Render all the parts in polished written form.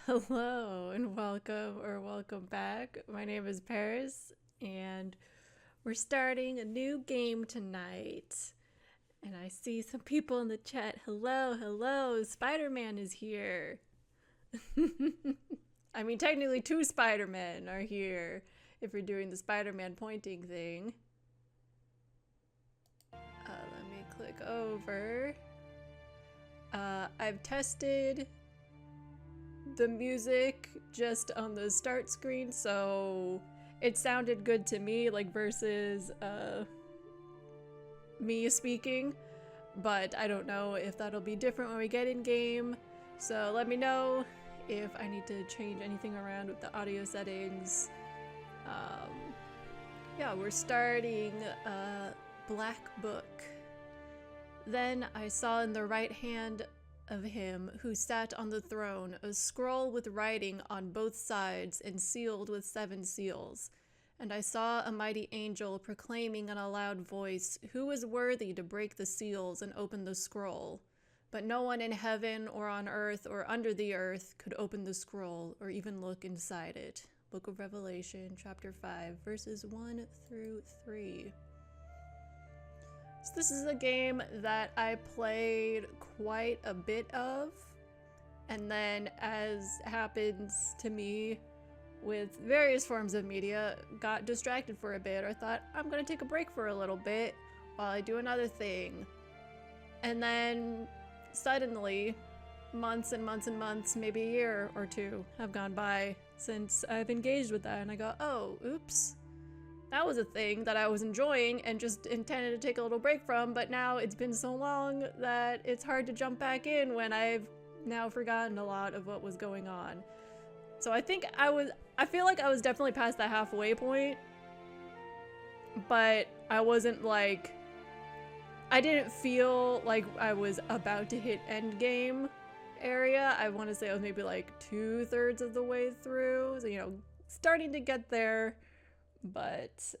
Hello and welcome back. My name is Paris and we're starting a new game tonight. And I see some people in the chat. Hello, Spider-Man is here. I mean, technically two Spider-Men are here if you're doing the Spider-Man pointing thing. Let me click over. I've tested the music just on the start screen, so it sounded good to me, like versus me speaking, but I don't know if that'll be different when we get in game, so let me know if I need to change anything around with the audio settings. Yeah, we're starting Black Book. Then I saw in the right hand of him who sat on the throne a scroll with writing on both sides and sealed with 7 seals. And I saw a mighty angel proclaiming in a loud voice, "Who is worthy to break the seals and open the scroll?" But no one in heaven or on earth or under the earth could open the scroll or even look inside it. Book of Revelation, chapter 5, verses 1 through 3. So this is a game that I played quite a bit of, and then, as happens to me with various forms of media, got distracted for a bit, or thought, I'm gonna take a break for a little bit while I do another thing. And then, suddenly, months and months and months, maybe a year or two, have gone by since I've engaged with that, and I go, oh, oops. That was a thing that I was enjoying and just intended to take a little break from, but now it's been so long that it's hard to jump back in when I've now forgotten a lot of what was going on. So I feel like I was definitely past the halfway point, but I wasn't like, I didn't feel like I was about to hit end game area. I want to say I was maybe like 2/3 of the way through, so, you know, starting to get there. But,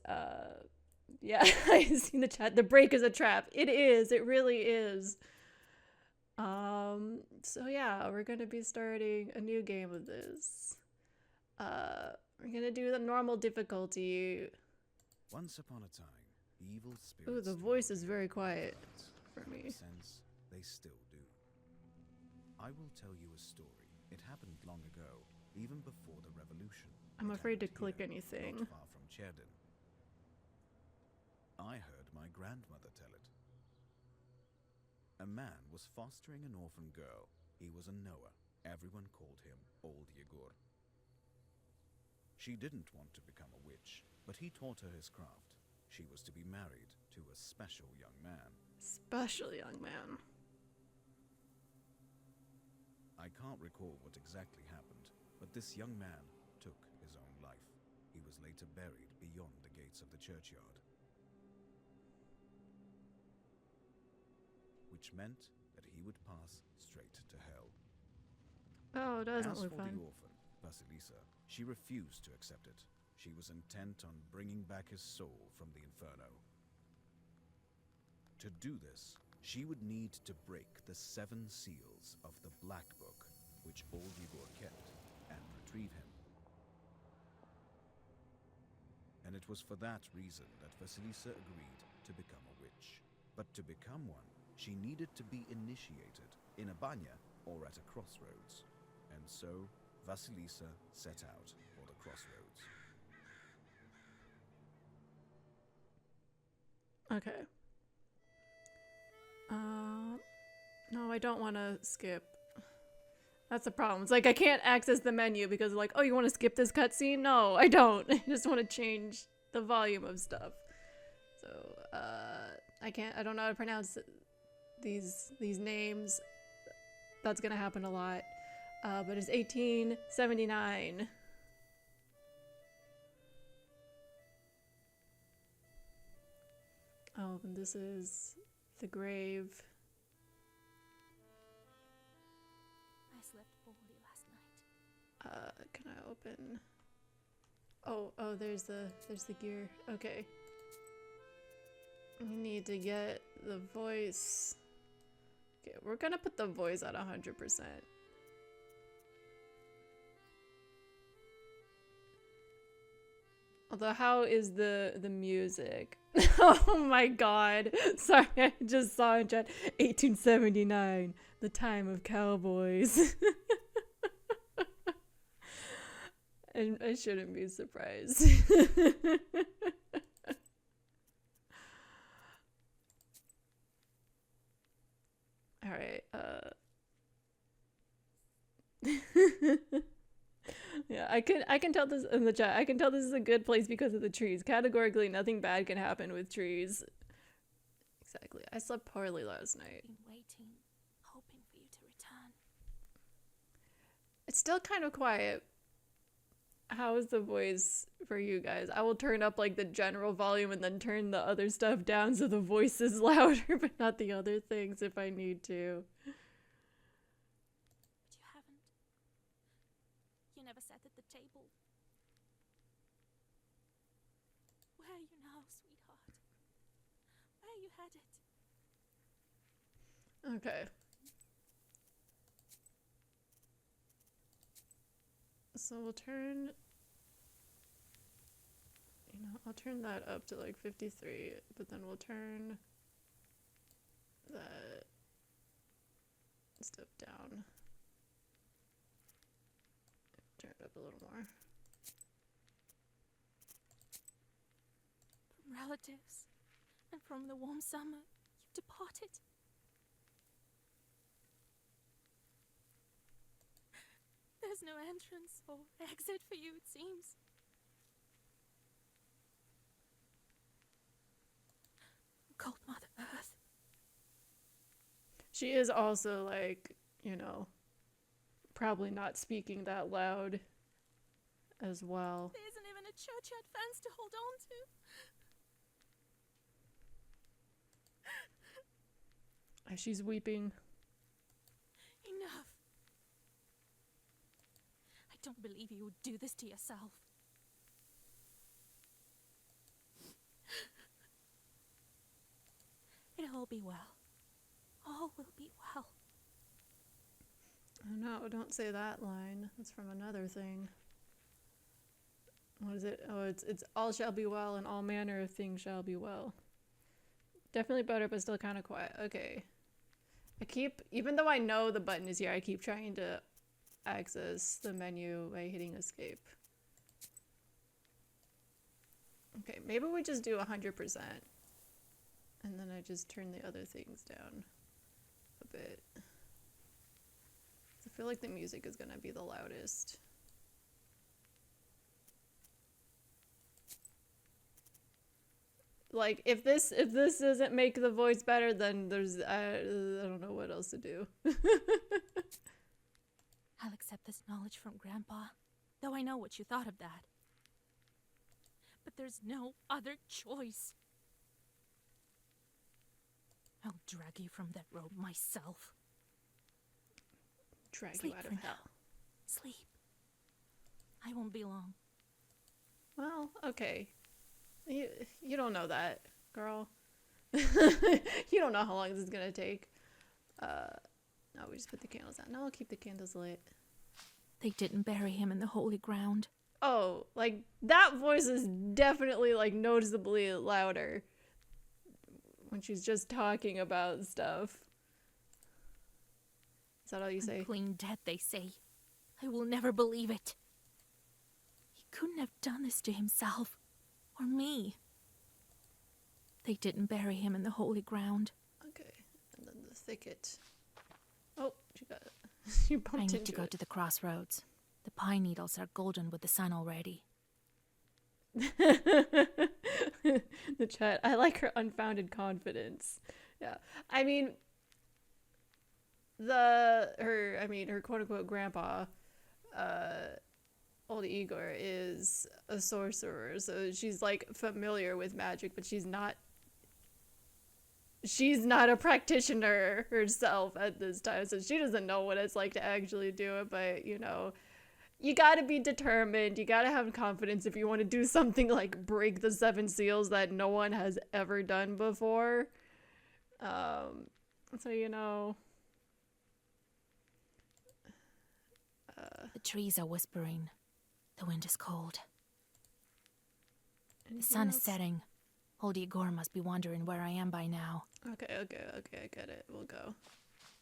yeah, I see in the chat, the break is a trap. It is, it really is. So yeah, we're gonna be starting a new game of this. We're gonna do the normal difficulty. Once upon a time, evil spirits... Ooh, the voice is very quiet for me. In a sense, they still do. I will tell you a story. It happened long ago, even before the revolution. I'm afraid to click anything. Not far from Cherden. I heard my grandmother tell it. A man was fostering an orphan girl. He was a Noah. Everyone called him Old Yegur. She didn't want to become a witch, but he taught her his craft. She was to be married to a special young man. Special young man. I can't recall what exactly happened, but this young man took his own life. He was later buried beyond the gates of the churchyard. Which meant that he would pass straight to hell. Oh, doesn't As look for fun. the orphan, Vasilisa, she refused to accept it. She was intent on bringing back his soul from the inferno. To do this, she would need to break the 7 seals of the Black Book, which Old Igor kept, and retrieve him. And it was for that reason that Vasilisa agreed to become a witch. But to become one, she needed to be initiated in a banya or at a crossroads. And so, Vasilisa set out for the crossroads. Okay. No, I don't want to skip. That's the problem. It's like I can't access the menu because like, oh, you want to skip this cutscene? No, I don't. I just want to change the volume of stuff. So, I don't know how to pronounce these names. That's gonna happen a lot. But it's 1879. Oh, and this is the grave. I slept poorly last night. Can I open? Oh, there's the gear. Okay. We need to get the voice. Okay, we're gonna put the voice at 100%. Although, how is the music? Oh my god. Sorry, I just saw in chat 1879, the time of cowboys. And I shouldn't be surprised. All right. Yeah, I can tell this in the chat. I can tell this is a good place because of the trees. Categorically, nothing bad can happen with trees. Exactly. I slept poorly last night. Been waiting, hoping for you to return. It's still kind of quiet. How is the voice for you guys? I will turn up like the general volume and then turn the other stuff down so the voice is louder, but not the other things if I need to. But you haven't. You never sat at the table. Where are you now, sweetheart? Where you headed? Okay. So we'll turn, I'll turn that up to like 53, but then we'll turn that stuff down. Turn it up a little more. From relatives and from the warm summer, you've departed. There's no entrance or exit for you, it seems. Cold Mother Earth. She is also like, probably not speaking that loud as well. There isn't even a churchyard fence to hold on to. As she's weeping. Enough. I don't believe you would do this to yourself. It'll all be well. All will be well. Oh no, don't say that line. That's from another thing. What is it? Oh, it's all shall be well and all manner of things shall be well. Definitely better, but still kind of quiet. Okay. Even though I know the button is here, I keep trying to access the menu by hitting escape. Okay, maybe we just do 100%. And then I just turn the other things down a bit. I feel like the music is gonna be the loudest. Like, if this doesn't make the voice better, then there's I don't know what else to do. I'll accept this knowledge from Grandpa, though I know what you thought of that. But there's no other choice. I'll drag you from that road myself. Drag Sleep you out for of hell. now. Sleep. I won't be long. Well, okay. You don't know that, girl. You don't know how long this is gonna take. No, we just put the candles out. No, I'll keep the candles lit. They didn't bury him in the holy ground. Oh, like, that voice is definitely, like, noticeably louder when she's just talking about stuff. Is that all you say? Unclean dead, they say. I will never believe it. He couldn't have done this to himself. Or me. They didn't bury him in the holy ground. Okay, and then the thicket. Oh, she got it. You bumped I into need to go it. to the crossroads. The pine needles are golden with the sun already. The chat. I like her unfounded confidence. Yeah. I mean, her quote unquote grandpa, old Igor, is a sorcerer, so she's like familiar with magic, but she's not a practitioner herself at this time, so she doesn't know what it's like to actually do it. But you gotta be determined, you gotta have confidence if you want to do something like break the 7 seals that no one has ever done before. So The trees are whispering. The wind is cold. The sun is setting. Old Igor must be wondering where I am by now. Okay, I get it. We'll go.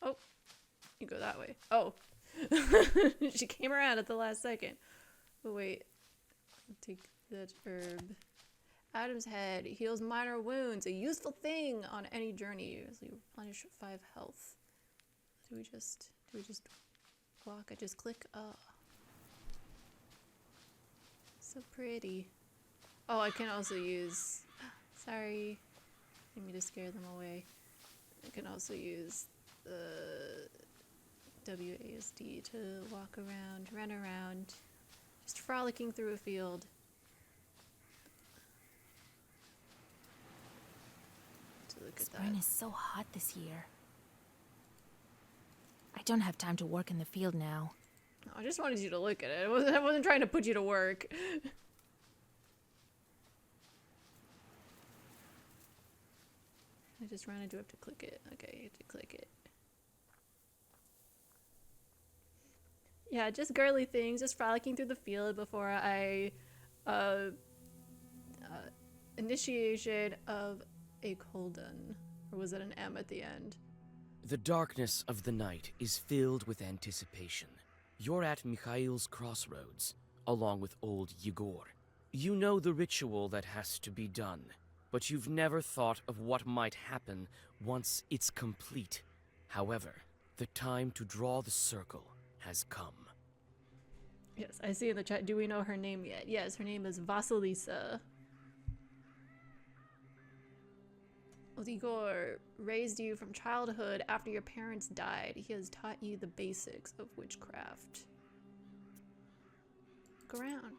Oh, you go that way. Oh. She came around at the last second. But wait. I'll take that herb. Adam's head heals minor wounds. A useful thing on any journey. Usually replenish 5 health. Do we just walk? I just click. Oh. So pretty. Oh, I can also use... Sorry. Need me to scare them away. I can also use the WASD to walk around, run around. Just frolicking through a field. To look at that. Spring is so hot this year. I don't have time to work in the field now. I just wanted you to look at it. I wasn't trying to put you to work. I just ran. I do have to click it. Okay, I have to click it. Yeah, just girly things, just frolicking through the field before I initiation of a colon. Or was it an M at the end? The darkness of the night is filled with anticipation. You're at Mikhail's crossroads, along with old Yegor. You know the ritual that has to be done, but you've never thought of what might happen once it's complete. However, the time to draw the circle has come. Yes, I see in the chat. Do we know her name yet? Yes, her name is Vasilisa. Old Igor raised you from childhood after your parents died. He has taught you the basics of witchcraft. Look around.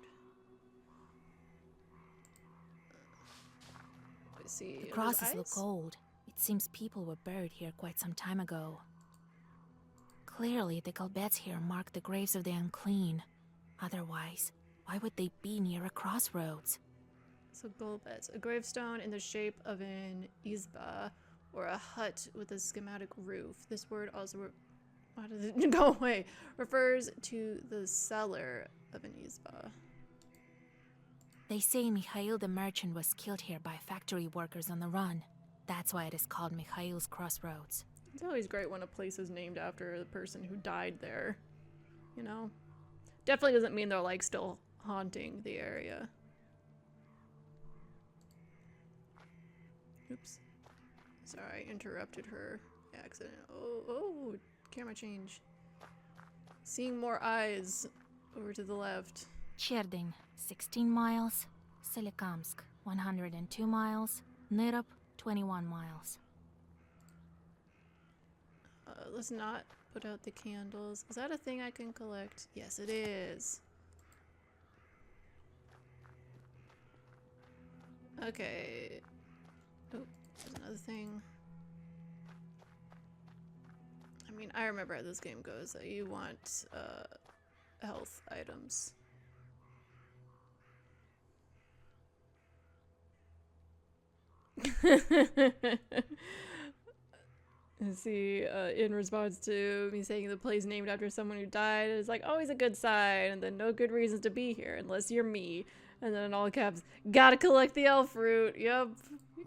Let's see. The crosses look old. It seems people were buried here quite some time ago. Clearly, the Galbets here mark the graves of the unclean. Otherwise, why would they be near a crossroads? So Golbets, a gravestone in the shape of an izba, or a hut with a schematic roof. This word also, why does it go away? Refers to the cellar of an izba. They say Mikhail the merchant was killed here by factory workers on the run. That's why it is called Mikhail's Crossroads. It's always great when a place is named after the person who died there. You know? Definitely doesn't mean they're like still haunting the area. Oops. Sorry, I interrupted her accident. Oh, camera change. Seeing more eyes over to the left. Cherdyn, 16 miles. Solikamsk, 102 miles. Nirop, 21 miles. Let's not put out the candles. Is that a thing I can collect? Yes, it is. Okay. Oh, there's another thing. I mean, I remember how this game goes. That you want health items. See, in response to me saying the place named after someone who died, it's like always a good sign, and then no good reasons to be here unless you're me. And then in all caps, gotta collect the elf fruit. Yep.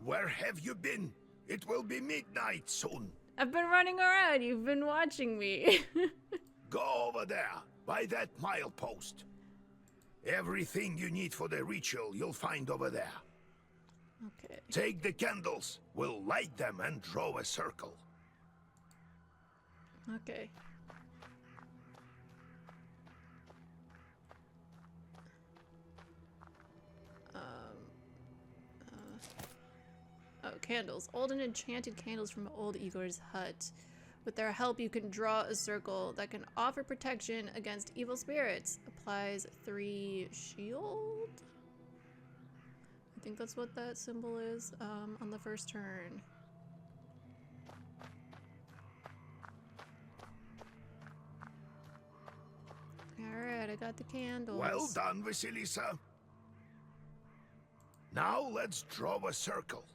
Where have you been? It will be midnight soon. I've been running around. You've been watching me. Go over there, by that milepost. Everything you need for the ritual you'll find over there. Okay. Take the candles. We'll light them and draw a circle. Okay. Oh, candles. Old and enchanted candles from old Igor's hut. With their help, you can draw a circle that can offer protection against evil spirits. Applies 3 shield? I think that's what that symbol is on the first turn. Alright, I got the candles. Well done, Vasilisa. Now let's draw a circle.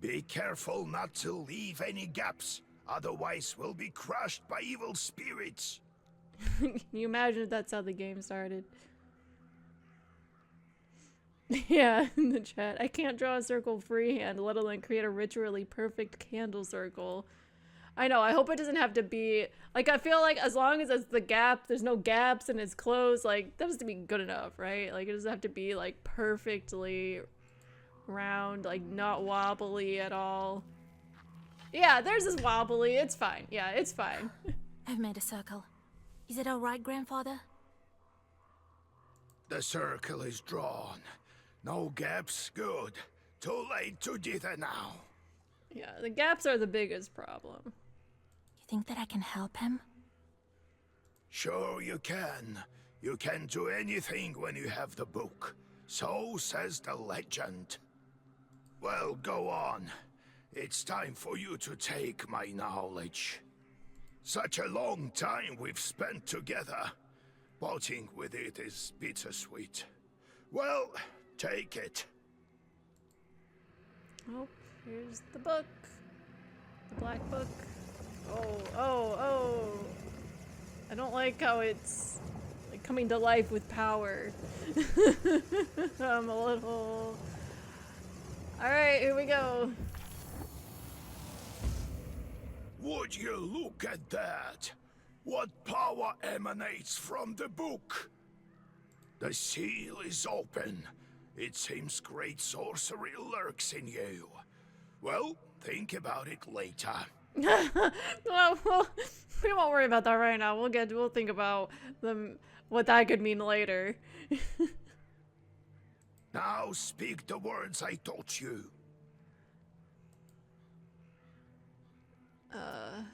Be careful not to leave any gaps, otherwise we'll be crushed by evil spirits. Can you imagine if that's how the game started? Yeah, in the chat. I can't draw a circle freehand, let alone create a ritually perfect candle circle. I know, I hope it doesn't have to be... Like, I feel like as long as it's the gap, there's no gaps and it's closed, like, that has to be good enough, right? Like, it doesn't have to be, like, perfectly round, like, not wobbly at all. Yeah, theirs is wobbly. It's fine. Yeah, it's fine. I've made a circle. Is it alright, Grandfather? The circle is drawn. No gaps, good. Too late to dither now. Yeah, the gaps are the biggest problem. You think that I can help him? Sure you can. You can do anything when you have the book. So says the legend. Well, go on. It's time for you to take my knowledge. Such a long time we've spent together. Parting with it is bittersweet. Well, take it. Oh, here's the book. The black book. Oh. I don't like how it's like coming to life with power. I'm a little... Alright, here we go. Would you look at that? What power emanates from the book? The seal is open. It seems great sorcery lurks in you. Well, think about it later. well, we won't worry about that right now. We'll think about what that could mean later. Now speak the words I taught you. I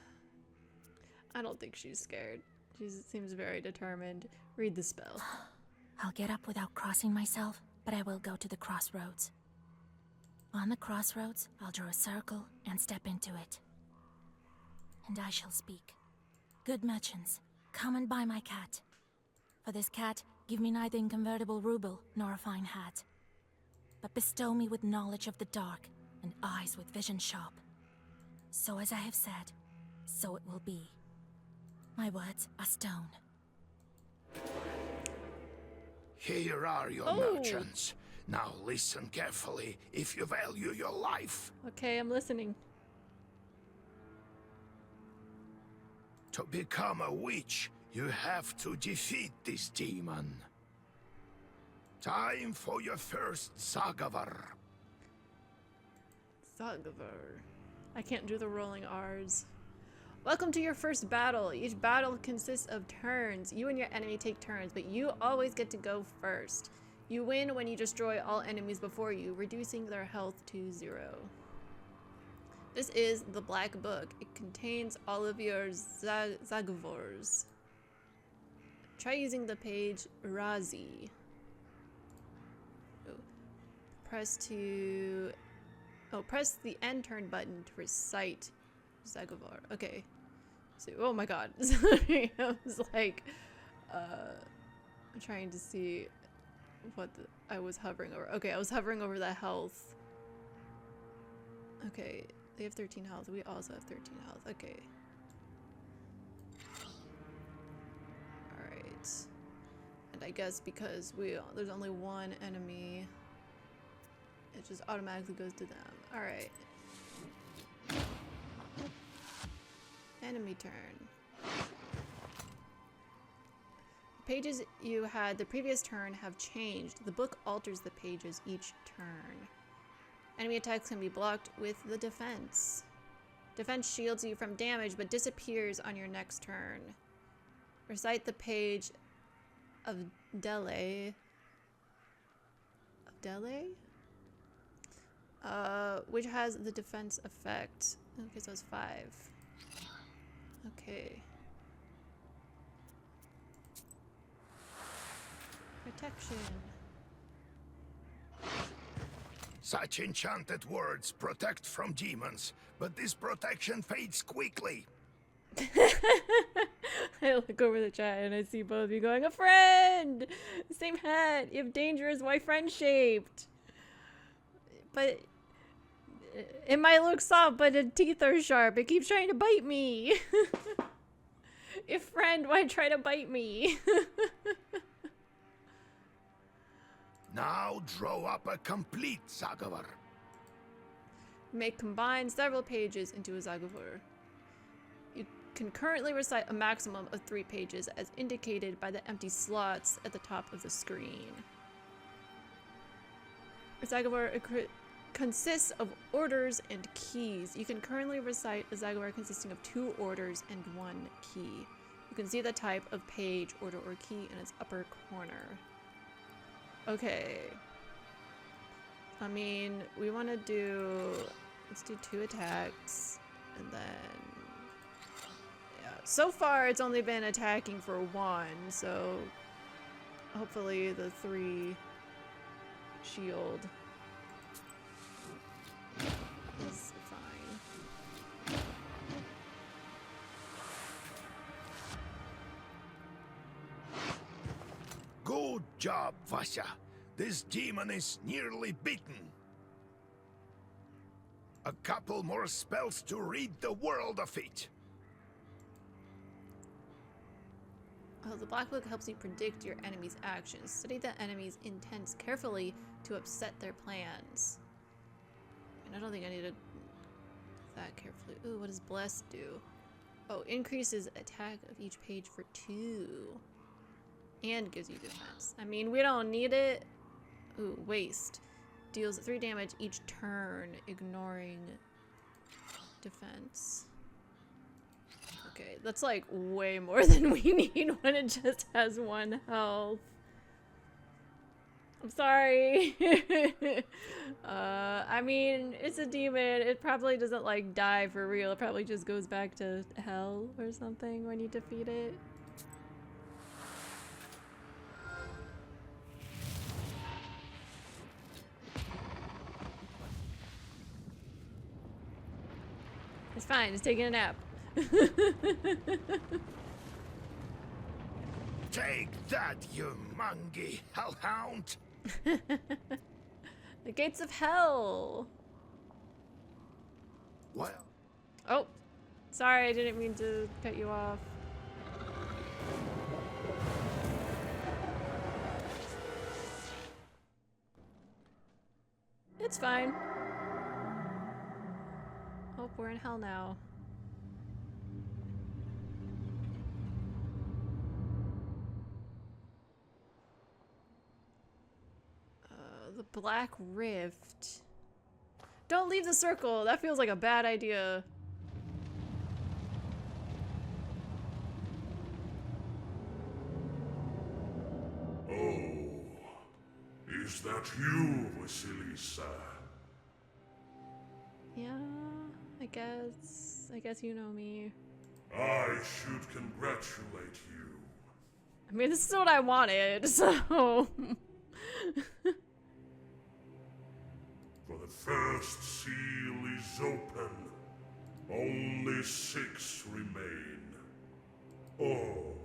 don't think she's scared. She seems very determined. Read the spell. I'll get up without crossing myself, but I will go to the crossroads. On the crossroads, I'll draw a circle and step into it. And I shall speak. Good merchants, come and buy my cat. For this cat, give me neither inconvertible ruble nor a fine hat, but bestow me with knowledge of the dark and eyes with vision sharp. So as I have said, so it will be. My words are stone. Here are your merchants. Now listen carefully if you value your life. Okay, I'm listening. To become a witch, you have to defeat this demon. Time for your first Zagavar. Zagavar. I can't do the rolling R's. Welcome to your first battle. Each battle consists of turns. You and your enemy take turns, but you always get to go first. You win when you destroy all enemies before you, reducing their health to 0. This is the Black Book. It contains all of your Zagavors. Try using the page Razi. Press the end turn button to recite Zagavar. Okay. So, oh my god. Sorry, I was like, trying to see what I was hovering over. Okay, I was hovering over the health. Okay, they have 13 health. We also have 13 health. Okay. Alright. And I guess because there's only one enemy, it just automatically goes to them. Alright. Enemy turn. The pages you had the previous turn have changed. The book alters the pages each turn. Enemy attacks can be blocked with the defense. Defense shields you from damage but disappears on your next turn. Recite the page of Dele. Which has the defense effect. Okay, so it's 5. Okay. Protection. Such enchanted words protect from demons, but this protection fades quickly. I look over the chat and I see both of you going, a friend! Same hat! You have dangerous, why friend shaped? But it might look soft, but the teeth are sharp. It keeps trying to bite me. If friend, why try to bite me? Now draw up a complete Zagor. May combine several pages into a Zagor. You can currently recite a maximum of 3 pages as indicated by the empty slots at the top of the screen. A Zagor consists of orders and keys. You can currently recite a Zagor consisting of 2 orders and 1 key. You can see the type of page, order, or key in its upper corner. Okay. I mean, we want to do... Let's do 2 attacks. And then... Yeah. So far, it's only been attacking for 1, so... Hopefully the 3 shield is fine. Good job, Vasya. This demon is nearly beaten. A couple more spells to rid the world of it. Oh, the Black Book helps you predict your enemy's actions. Study the enemy's intents carefully to upset their plans. And I don't think I need to that carefully. Ooh, what does Bless do? Oh, increases attack of each page for 2. And gives you defense. I mean, we don't need it. Ooh, Waste. Deals 3 damage each turn, ignoring defense. Okay, that's like way more than we need when it just has 1 health. I'm sorry. I mean, it's a demon. It probably doesn't like die for real. It probably just goes back to hell or something when you defeat it. It's fine. It's taking a nap. Take that, you mangy hellhound! The gates of hell. Well, Oh, sorry. I didn't mean to cut you off. It's fine. Oh, we're in hell now. The Black Rift. Don't leave the circle. That feels like a bad idea. Oh, is that you, Vasilisa? Yeah, I guess you know me. I should congratulate you. I mean, this is what I wanted, so... For the first seal is open. Only 6 remain. Oh,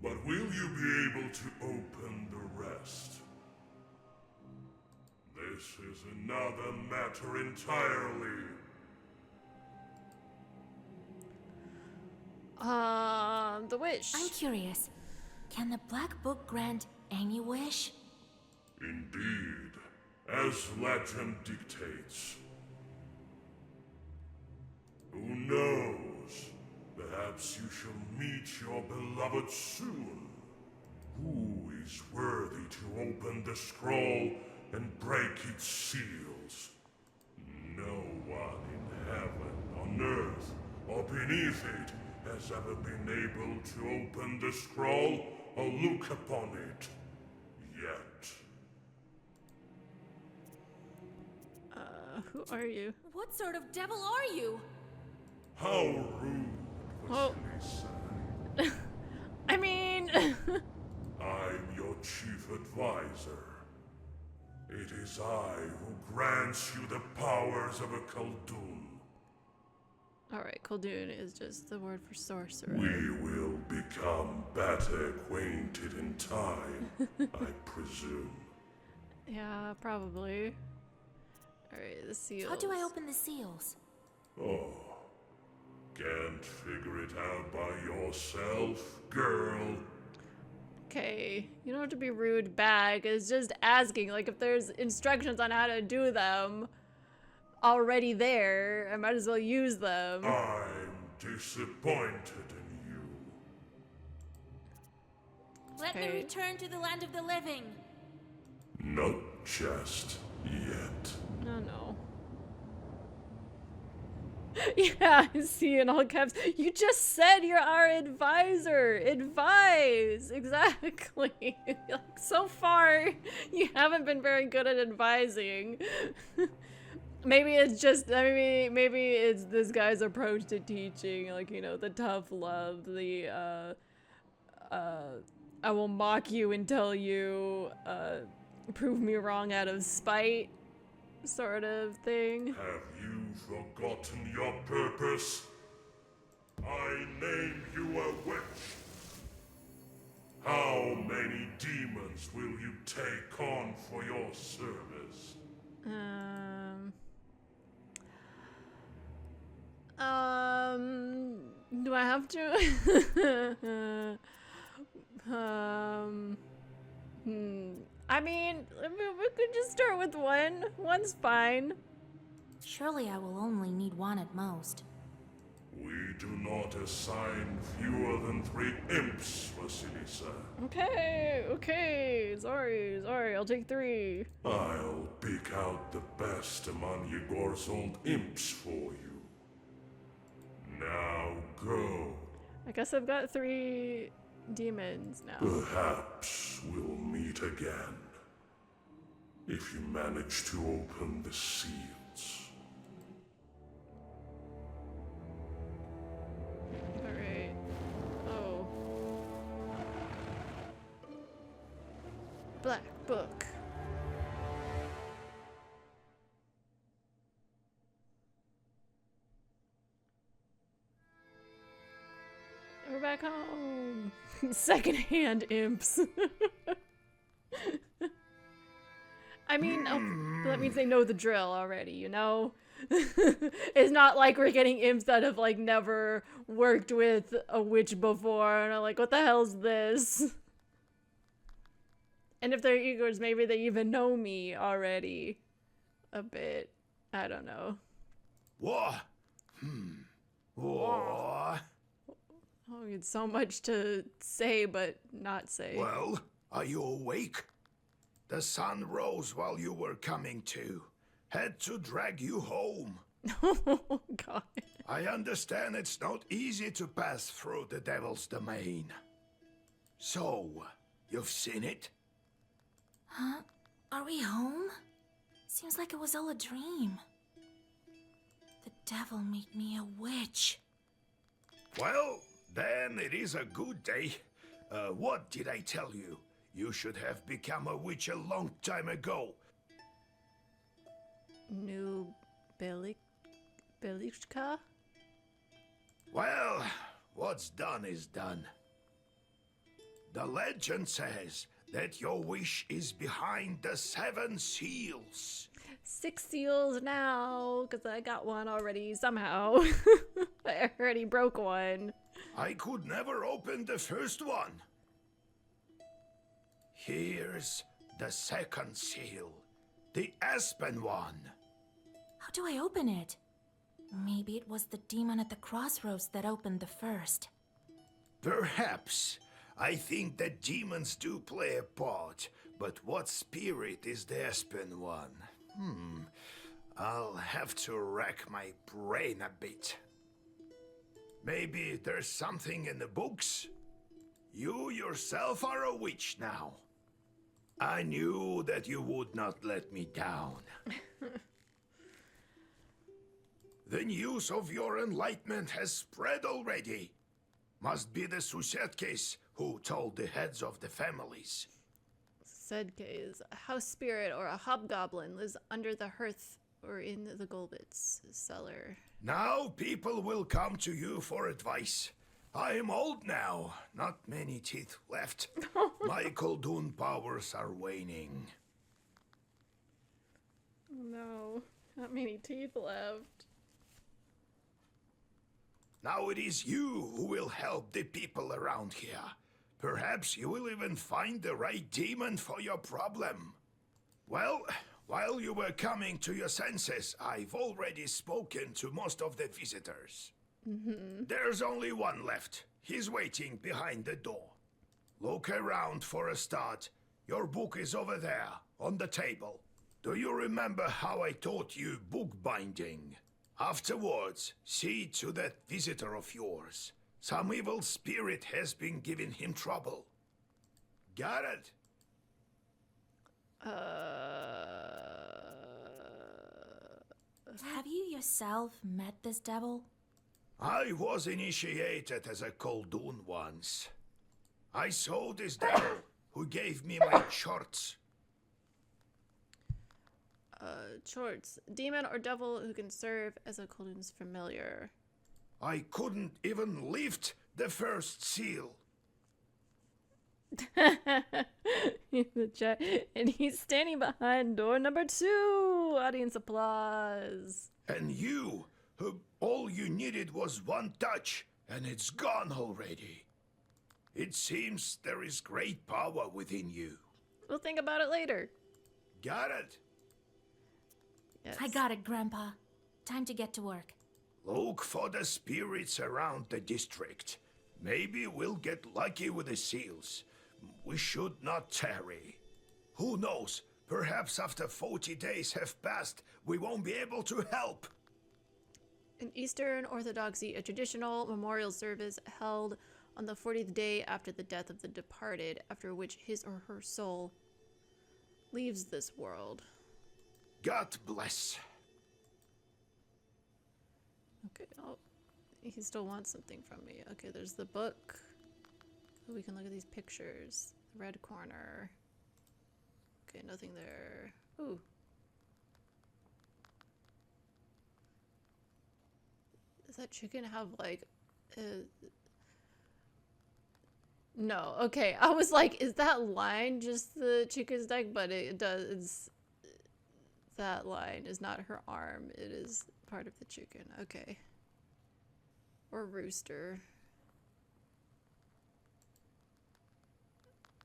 but will you be able to open the rest? This is another matter entirely. The wish. I'm curious. Can the Black Book grant any wish? Indeed, as legend dictates. Who knows? Perhaps you shall meet your beloved soon. Who is worthy to open the scroll and break its seals? No one in heaven, on earth, or beneath it has ever been able to open the scroll or look upon it. Yet. Who are you? What sort of devil are you? How rude, Oh. Vasilisa. I mean... I'm your chief advisor. It is I who grants you the powers of a Khaldun. Alright, Khaldun is just the word for sorcerer. We will become better acquainted in time, I presume. Yeah, probably. Alright, the seals. How do I open the seals? Oh, can't figure it out by yourself, girl? Okay, you don't have to be rude back. It's just asking, like, if there's instructions on how to do them already there, I might as well use them. I'm disappointed in you. Let me Okay. return to the land of the living. Not just yet. Oh no. Yeah, I see in all caps. You just said you're our advisor. Advise. Exactly. Like, so far, you haven't been very good at advising. Maybe it's just, maybe it's this guy's approach to teaching, like, you know, the tough love, the, I will mock you until you, prove me wrong out of spite sort of thing. Have you forgotten your purpose? I named you a witch. How many demons will you take on for your service? Do I have to? I mean, we could just start with one. One's fine. Surely I will only need one at most. We do not assign fewer than 3 imps, Vasilisa. Okay. Sorry. I'll take 3. I'll pick out the best among Yegor's old imps for you. Now go. I guess I've got 3 demons now. Perhaps we'll meet again. If you manage to open the seals. Alright. Oh. Black book. We're back home. Secondhand imps. I mean, that means they know the drill already, you know? It's not like we're getting imps that have, like, never worked with a witch before and are like, what the hell's this? And if they're Igors, maybe they even know me already a bit. I don't know. What? What? Oh, it's so much to say, but not say. Well, are you awake? The sun rose while you were coming to. Had to drag you home. Oh, God. I understand it's not easy to pass through the Devil's domain. So, you've seen it? Huh? Are we home? Seems like it was all a dream. The devil made me a witch. Well, then it is a good day. What did I tell you? You should have become a witch a long time ago. New Belichka? Well, what's done is done. The legend says that your wish is behind the 7 seals. 6 seals now, because I got one already somehow. I already broke one. I could never open the first one. Here's the 2nd seal, the Aspen one. How do I open it? Maybe it was the demon at the crossroads that opened the first. Perhaps. I think that demons do play a part, but what spirit is the Aspen one? I'll have to rack my brain a bit. Maybe there's something in the books? You yourself are a witch now. I knew that you would not let me down. The news of your enlightenment has spread already. Must be the Susetkes who told the heads of the families. Sedkes, a house spirit or a hobgoblin lives under the hearth or in the Golbit's cellar. Now people will come to you for advice. I am old now, not many teeth left. My Koldun powers are waning. No, not many teeth left. Now it is you who will help the people around here. Perhaps you will even find the right demon for your problem. Well, while you were coming to your senses, I've already spoken to most of the visitors. There's only one left. He's waiting behind the door. Look around for a start. Your book is over there, on the table. Do you remember how I taught you bookbinding? Afterwards, see to that visitor of yours. Some evil spirit has been giving him trouble. Got it? Have you yourself met this devil? I was initiated as a Koldun once. I saw this devil who gave me my charts. Shorts. Demon or devil who can serve as a Koldun's familiar. I couldn't even lift the first seal. The chat, and he's standing behind door number 2. Audience applause. And you, who all you needed was one touch, and it's gone already. It seems there is great power within you. We'll think about it later. Got it? Yes. I got it, Grandpa. Time to get to work. Look for the spirits around the district. Maybe we'll get lucky with the seals. We should not tarry. Who knows? Perhaps after 40 days have passed, we won't be able to help. In Eastern Orthodoxy, a traditional memorial service held on the 40th day after the death of the departed, after which his or her soul leaves this world. God bless. Okay, oh, he still wants something from me. Okay, there's the book. Ooh, we can look at these pictures. The red corner. Okay, nothing there. Ooh. Does that chicken have like no, okay. I was like, is that line just the chicken's neck? But it does. That line is not her arm. It is part of the chicken. Okay. Or rooster.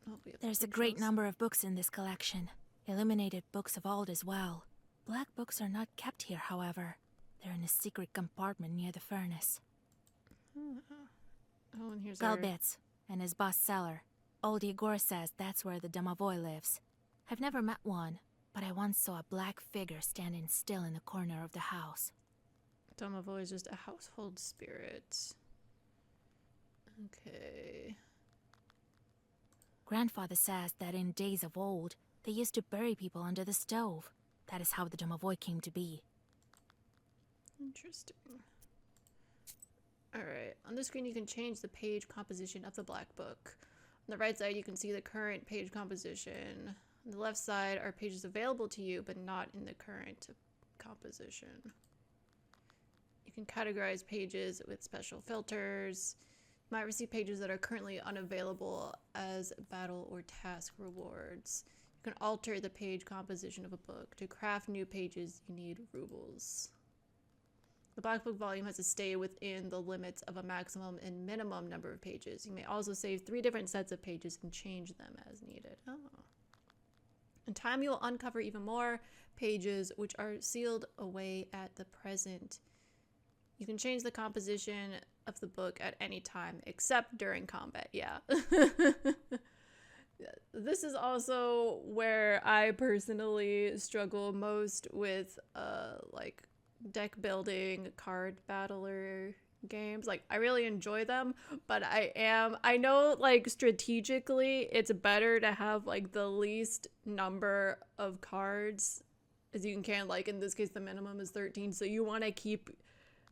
Oh, There's a great number of books in this collection. Illuminated books of old as well. Black books are not kept here, however. They're in a secret compartment near the furnace. Oh, and here's our... Galbets and his boss cellar. Old Igor says that's where the Domovoy lives. I've never met one, but I once saw a black figure standing still in the corner of the house. Domovoy is just a household spirit. Okay. Grandfather says that in days of old, they used to bury people under the stove. That is how the Domovoy came to be. Interesting. Alright, on the screen you can change the page composition of the black book. On the right side you can see the current page composition. On the left side are pages available to you but not in the current composition. You can categorize pages with special filters. You might receive pages that are currently unavailable as battle or task rewards. You can alter the page composition of a book. To craft new pages, you need rubles. The Black Book volume has to stay within the limits of a maximum and minimum number of pages. You may also save 3 different sets of pages and change them as needed. Oh. In time, you will uncover even more pages which are sealed away at the present. You can change the composition of the book at any time, except during combat, yeah. This is also where I personally struggle most with, like, deck building, card battler games. Like, I really enjoy them, but I know, like, strategically it's better to have, like, the least number of cards as you can. Like, in this case, the minimum is 13, so you want to keep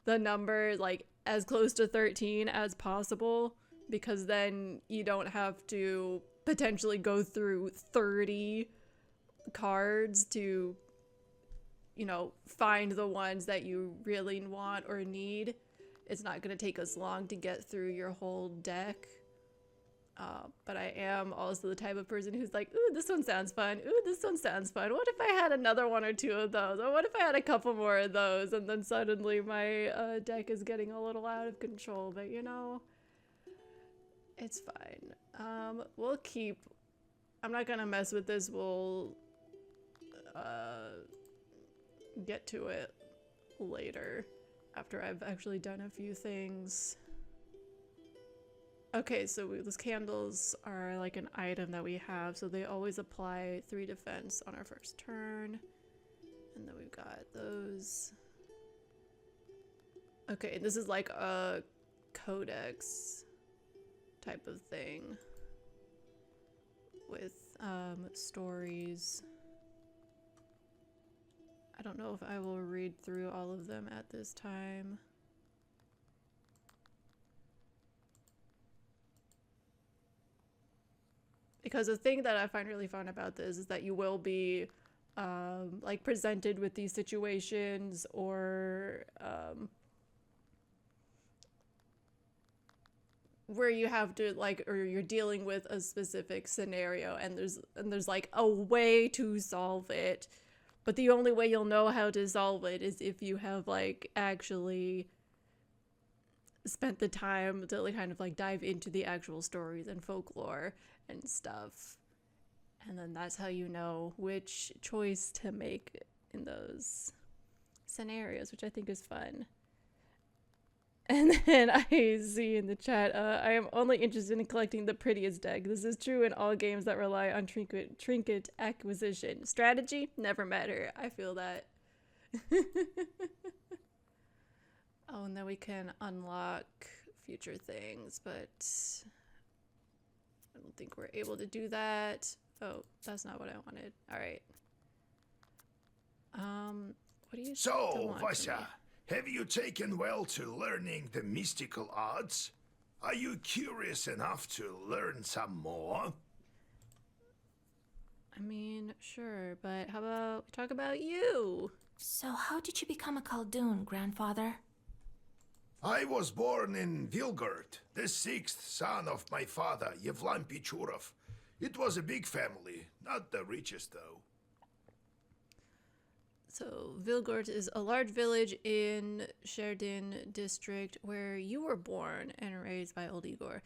the number, like, as close to 13 as possible, because then you don't have to potentially go through 30 cards to, you know, find the ones that you really want or need. It's not going to take us long to get through your whole deck. But I am also the type of person who's like, ooh, this one sounds fun. Ooh, this one sounds fun. What if I had another 1 or 2 of those? Or what if I had a couple more of those? And then suddenly my deck is getting a little out of control. But, you know, It's fine. We'll keep... I'm not gonna mess with this. We'll get to it later after I've actually done a few things. Okay, so those candles are like an item that we have, so they always apply 3 defense on our first turn. And then we've got those. Okay, this is like a codex type of thing with stories. I don't know if I will read through all of them at this time. Because the thing that I find really fun about this is that you will be like presented with these situations or where you have to like, or you're dealing with a specific scenario and there's like a way to solve it, but the only way you'll know how to solve it is if you have like actually spent the time to like kind of like dive into the actual stories and folklore and stuff. And then that's how you know which choice to make in those scenarios, which I think is fun. And then I see in the chat, I am only interested in collecting the prettiest deck. This is true in all games that rely on trinket acquisition. Strategy, never matter. I feel that. Oh, and then we can unlock future things, but I don't think we're able to do that. Oh, that's not what I wanted. All right. What do you still want from Vasya, me? have you taken well to learning the mystical arts? Are you curious enough to learn some more? I mean, sure, but how about we talk about you? So, how did you become a Khaldun, grandfather? I was born in Vilgard, the 6th son of my father, Yevlam Pichurov. It was a big family, not the richest though. So, Vilgort is a large village in Sherdin district where you were born and raised by old Igor.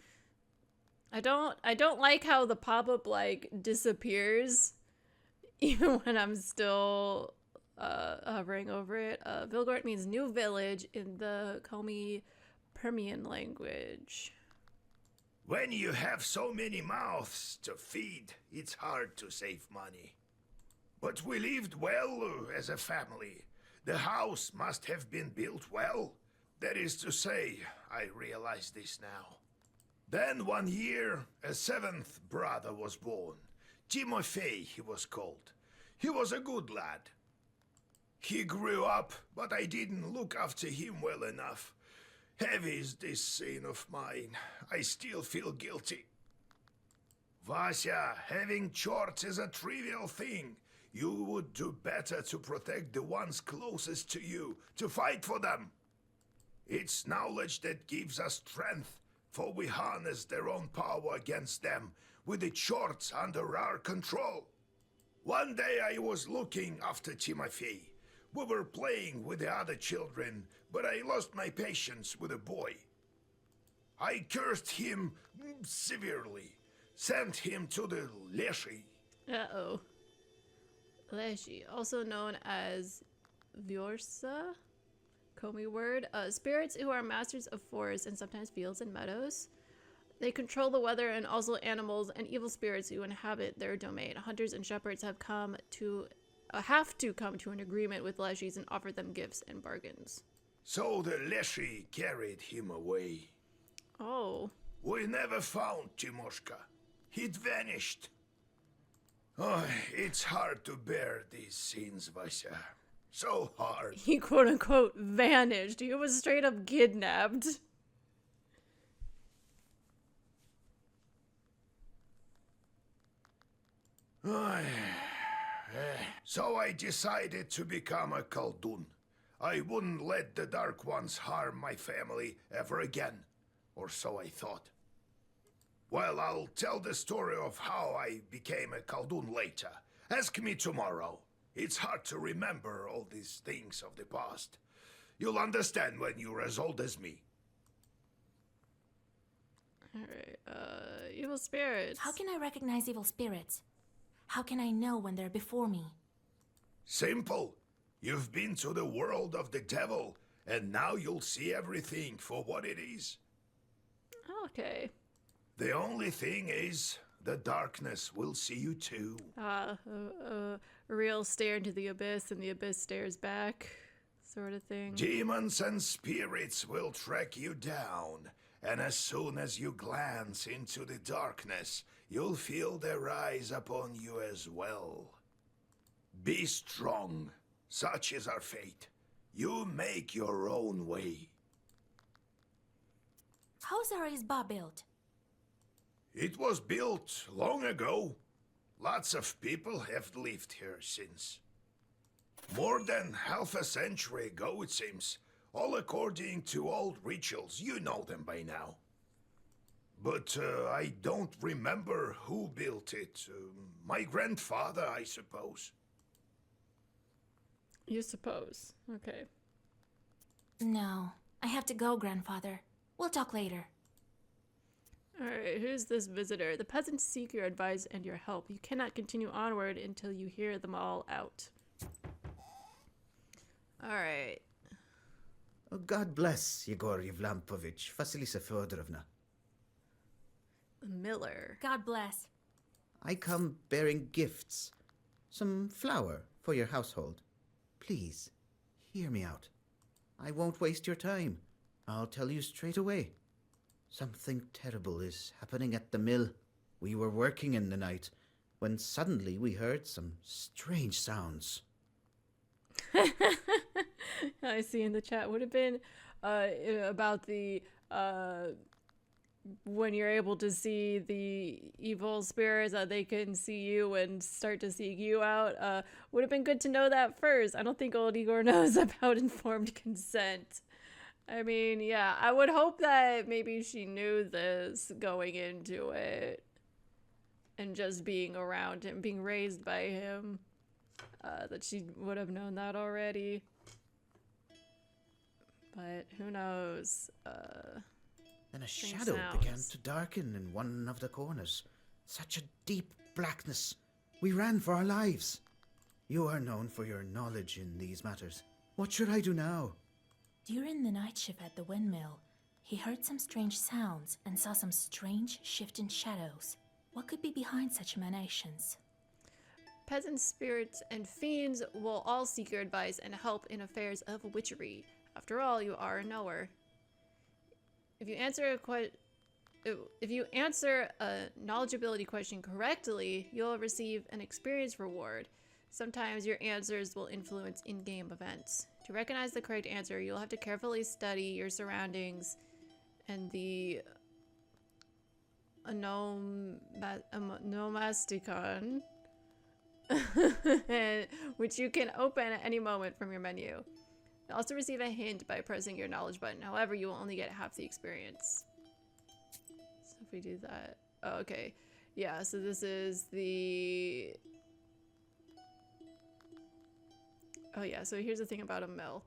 I don't like how the pop-up like disappears even when I'm still hovering over it. Vilgort means new village in the Komi Permian language. When you have so many mouths to feed, it's hard to save money. But we lived well as a family. The house must have been built well. That is to say, I realize this now. Then one year, a 7th brother was born. Timofey he was called. He was a good lad. He grew up, but I didn't look after him well enough. Heavy is this sin of mine. I still feel guilty. Vasya, having chorts is a trivial thing. You would do better to protect the ones closest to you, to fight for them. It's knowledge that gives us strength, for we harness their own power against them, with the chorts under our control. One day I was looking after Timofey. We were playing with the other children, but I lost my patience with a boy. I cursed him severely, sent him to the Leshy. Uh-oh. Leshy, also known as Vyorsa, Komi word. Spirits who are masters of forests and sometimes fields and meadows. They control the weather and also animals and evil spirits who inhabit their domain. Hunters and shepherds have to come to an agreement with Leshies and offer them gifts and bargains. So the Leshy carried him away. Oh. We never found Timoshka. He'd vanished. Oh, it's hard to bear these scenes, Vasya. So hard. He quote-unquote vanished. He was straight up kidnapped. So I decided to become a Khaldun. I wouldn't let the Dark Ones harm my family ever again. Or so I thought. Well, I'll tell the story of how I became a Khaldun later. Ask me tomorrow. It's hard to remember all these things of the past. You'll understand when you're as old as me. Alright, evil spirits. How can I recognize evil spirits? How can I know when they're before me? Simple. You've been to the world of the devil, and now you'll see everything for what it is. Okay. The only thing is, the darkness will see you too. A real stare into the abyss and the abyss stares back, sort of thing. Demons and spirits will track you down, and as soon as you glance into the darkness, you'll feel their eyes upon you as well. Be strong. Such is our fate. You make your own way. How's Arisba built? It was built long ago. Lots of people have lived here since. More than half a century ago, it seems. All according to old rituals. You know them by now. But I don't remember who built it. My grandfather, I suppose. You suppose. Okay. No, I have to go, grandfather. We'll talk later. Alright, who's this visitor? The peasants seek your advice and your help. You cannot continue onward until you hear them all out. Alright. Oh, God bless Yegor Yevlampovich, Vasilisa Fyodorovna. The miller. God bless. I come bearing gifts. Some flour for your household. Please, hear me out. I won't waste your time. I'll tell you straight away. Something terrible is happening at the mill. We were working in the night when suddenly we heard some strange sounds. I see in the chat would have been about the when you're able to see the evil spirits, they can see you and start to seek you out. Would have been good to know that first. I don't think old Igor knows about informed consent. I mean, yeah, I would hope that maybe she knew this going into it. And just being around him, being raised by him. That she would have known that already. But who knows? Then a Strange shadow began sounds. to darken in one of the corners. Such a deep blackness. We ran for our lives. You are known for your knowledge in these matters. What should I do now? During the night shift at the windmill, he heard some strange sounds and saw some strange shifting shadows. What could be behind such emanations? Peasant spirits and fiends will all seek your advice and help in affairs of witchery. After all, you are a knower. If you answer a knowledgeability question correctly, you'll receive an experience reward. Sometimes your answers will influence in-game events. To recognize the correct answer, you'll have to carefully study your surroundings and the Nomasticon, which you can open at any moment from your menu. You'll also receive a hint by pressing your knowledge button. However, you will only get half the experience. So if we do that... Oh, okay. Yeah, so this is the... Oh yeah, so here's the thing about a mill.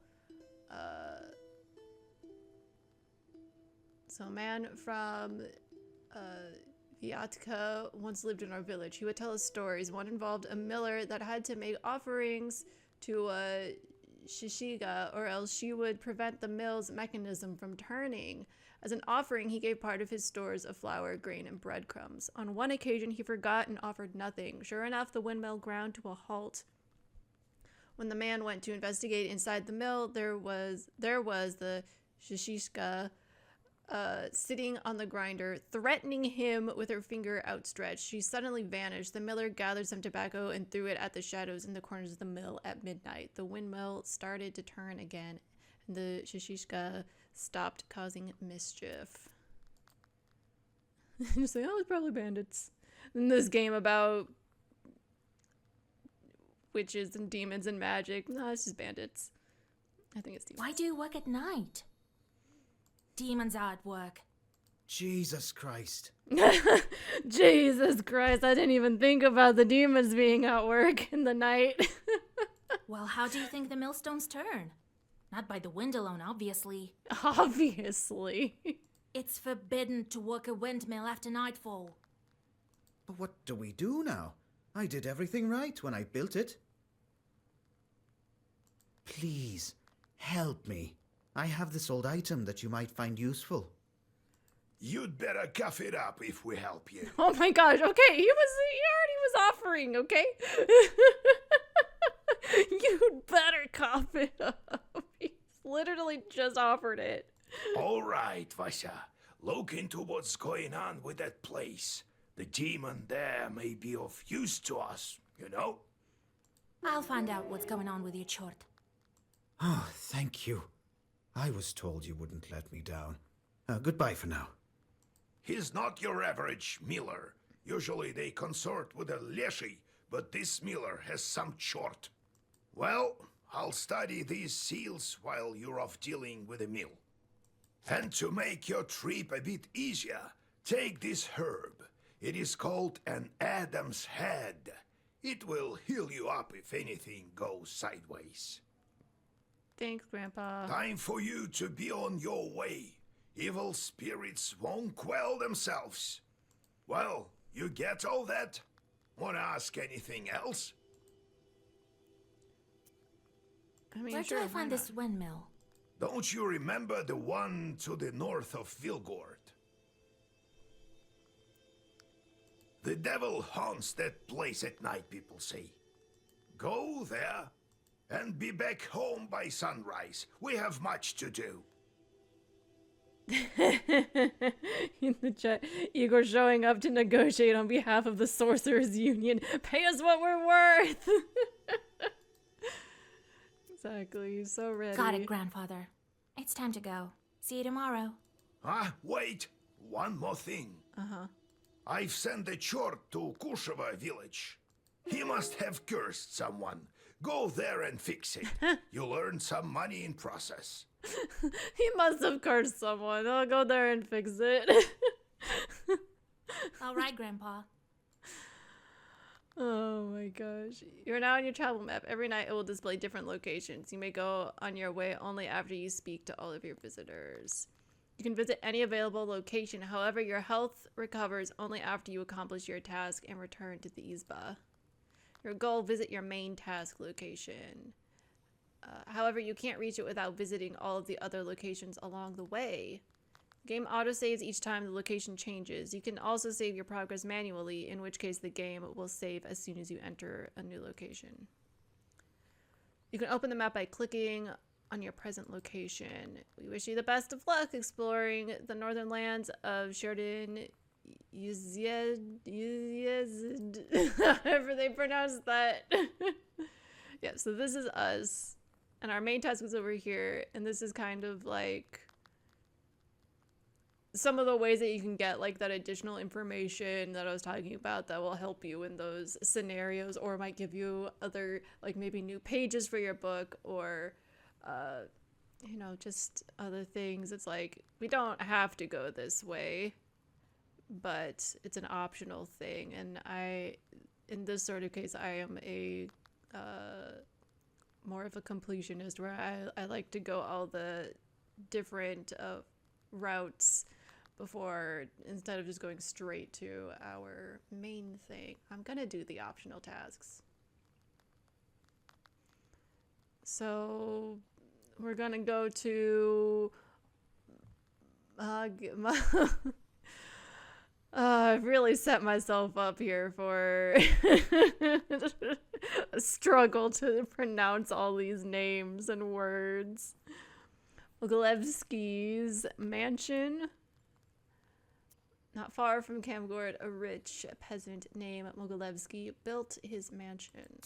So a man from Vyatka once lived in our village. He would tell us stories. One involved a miller that had to make offerings to Shishiga, or else she would prevent the mill's mechanism from turning. As an offering, he gave part of his stores of flour, grain, and breadcrumbs. On one occasion, he forgot and offered nothing. Sure enough, the windmill ground to a halt. When the man went to investigate inside the mill, there was the Shishishka sitting on the grinder, threatening him with her finger outstretched. She suddenly vanished. The miller gathered some tobacco and threw it at the shadows in the corners of the mill at midnight. The windmill started to turn again, and the Shishishka stopped causing mischief. Just like, oh, it's probably bandits. In this game about witches and demons and magic. No, it's just bandits. I think it's demons. Why do you work at night? Demons are at work. Jesus Christ. Jesus Christ, I didn't even think about the demons being at work in the night. Well, how do you think the millstones turn? Not by the wind alone, obviously. Obviously. It's forbidden to work a windmill after nightfall. But what do we do now? I did everything right when I built it. Please, help me. I have this old item that you might find useful. You'd better cough it up if we help you. Oh my gosh, okay, he already was offering, okay? You'd better cough it up. He's literally just offered it. All right, Vasha. Look into what's going on with that place. The demon there may be of use to us, you know? I'll find out what's going on with your chort. Oh, thank you. I was told you wouldn't let me down. Goodbye for now. He's not your average miller. Usually they consort with a leshy, but this miller has some chort. Well, I'll study these seals while you're off dealing with the mill. And to make your trip a bit easier, take this herb. It is called an Adam's Head. It will heal you up if anything goes sideways. Thanks, Grandpa. Time for you to be on your way. Evil spirits won't quell themselves. Well, you get all that? Wanna ask anything else? I mean, Where sure, do I why find not? this windmill? Don't you remember the one to the north of Vilgord? The devil haunts that place at night, people say. Go there and be back home by sunrise. We have much to do. In the chat, Igor showing up to negotiate on behalf of the Sorcerers Union. Pay us what we're worth! Exactly, he's so ready. Got it, Grandfather. It's time to go. See you tomorrow. Ah, wait. One more thing. Uh-huh. I've sent a chort to Kusheva village. He must have cursed someone. Go there and fix it. You'll earn some money in process. He must have cursed someone. I'll go there and fix it. All right, Grandpa. Oh my gosh. You're now on your travel map. Every night it will display different locations. You may go on your way only after you speak to all of your visitors. You can visit any available location. However, your health recovers only after you accomplish your task and return to the Izba. Your goal, visit your main task location. However, you can't reach it without visiting all of the other locations along the way. Game autosaves each time the location changes. You can also save your progress manually, in which case the game will save as soon as you enter a new location. You can open the map by clicking on your present location. We wish you the best of luck exploring the northern lands of Sheridan however they pronounce that. Yeah, so this is us. And our main task is over here. And this is kind of like some of the ways that you can get like that additional information that I was talking about that will help you in those scenarios, or might give you other like maybe new pages for your book, or you know, just other things. It's like we don't have to go this way, but it's an optional thing. And in this sort of case, I am a more of a completionist, where I like to go all the different routes before, instead of just going straight to our main thing. I'm gonna do the optional tasks. So we're gonna go to I've really set myself up here for a struggle to pronounce all these names and words. Moglevsky's mansion. Not far from Kamgord, a rich peasant named Moglevsky built his mansion.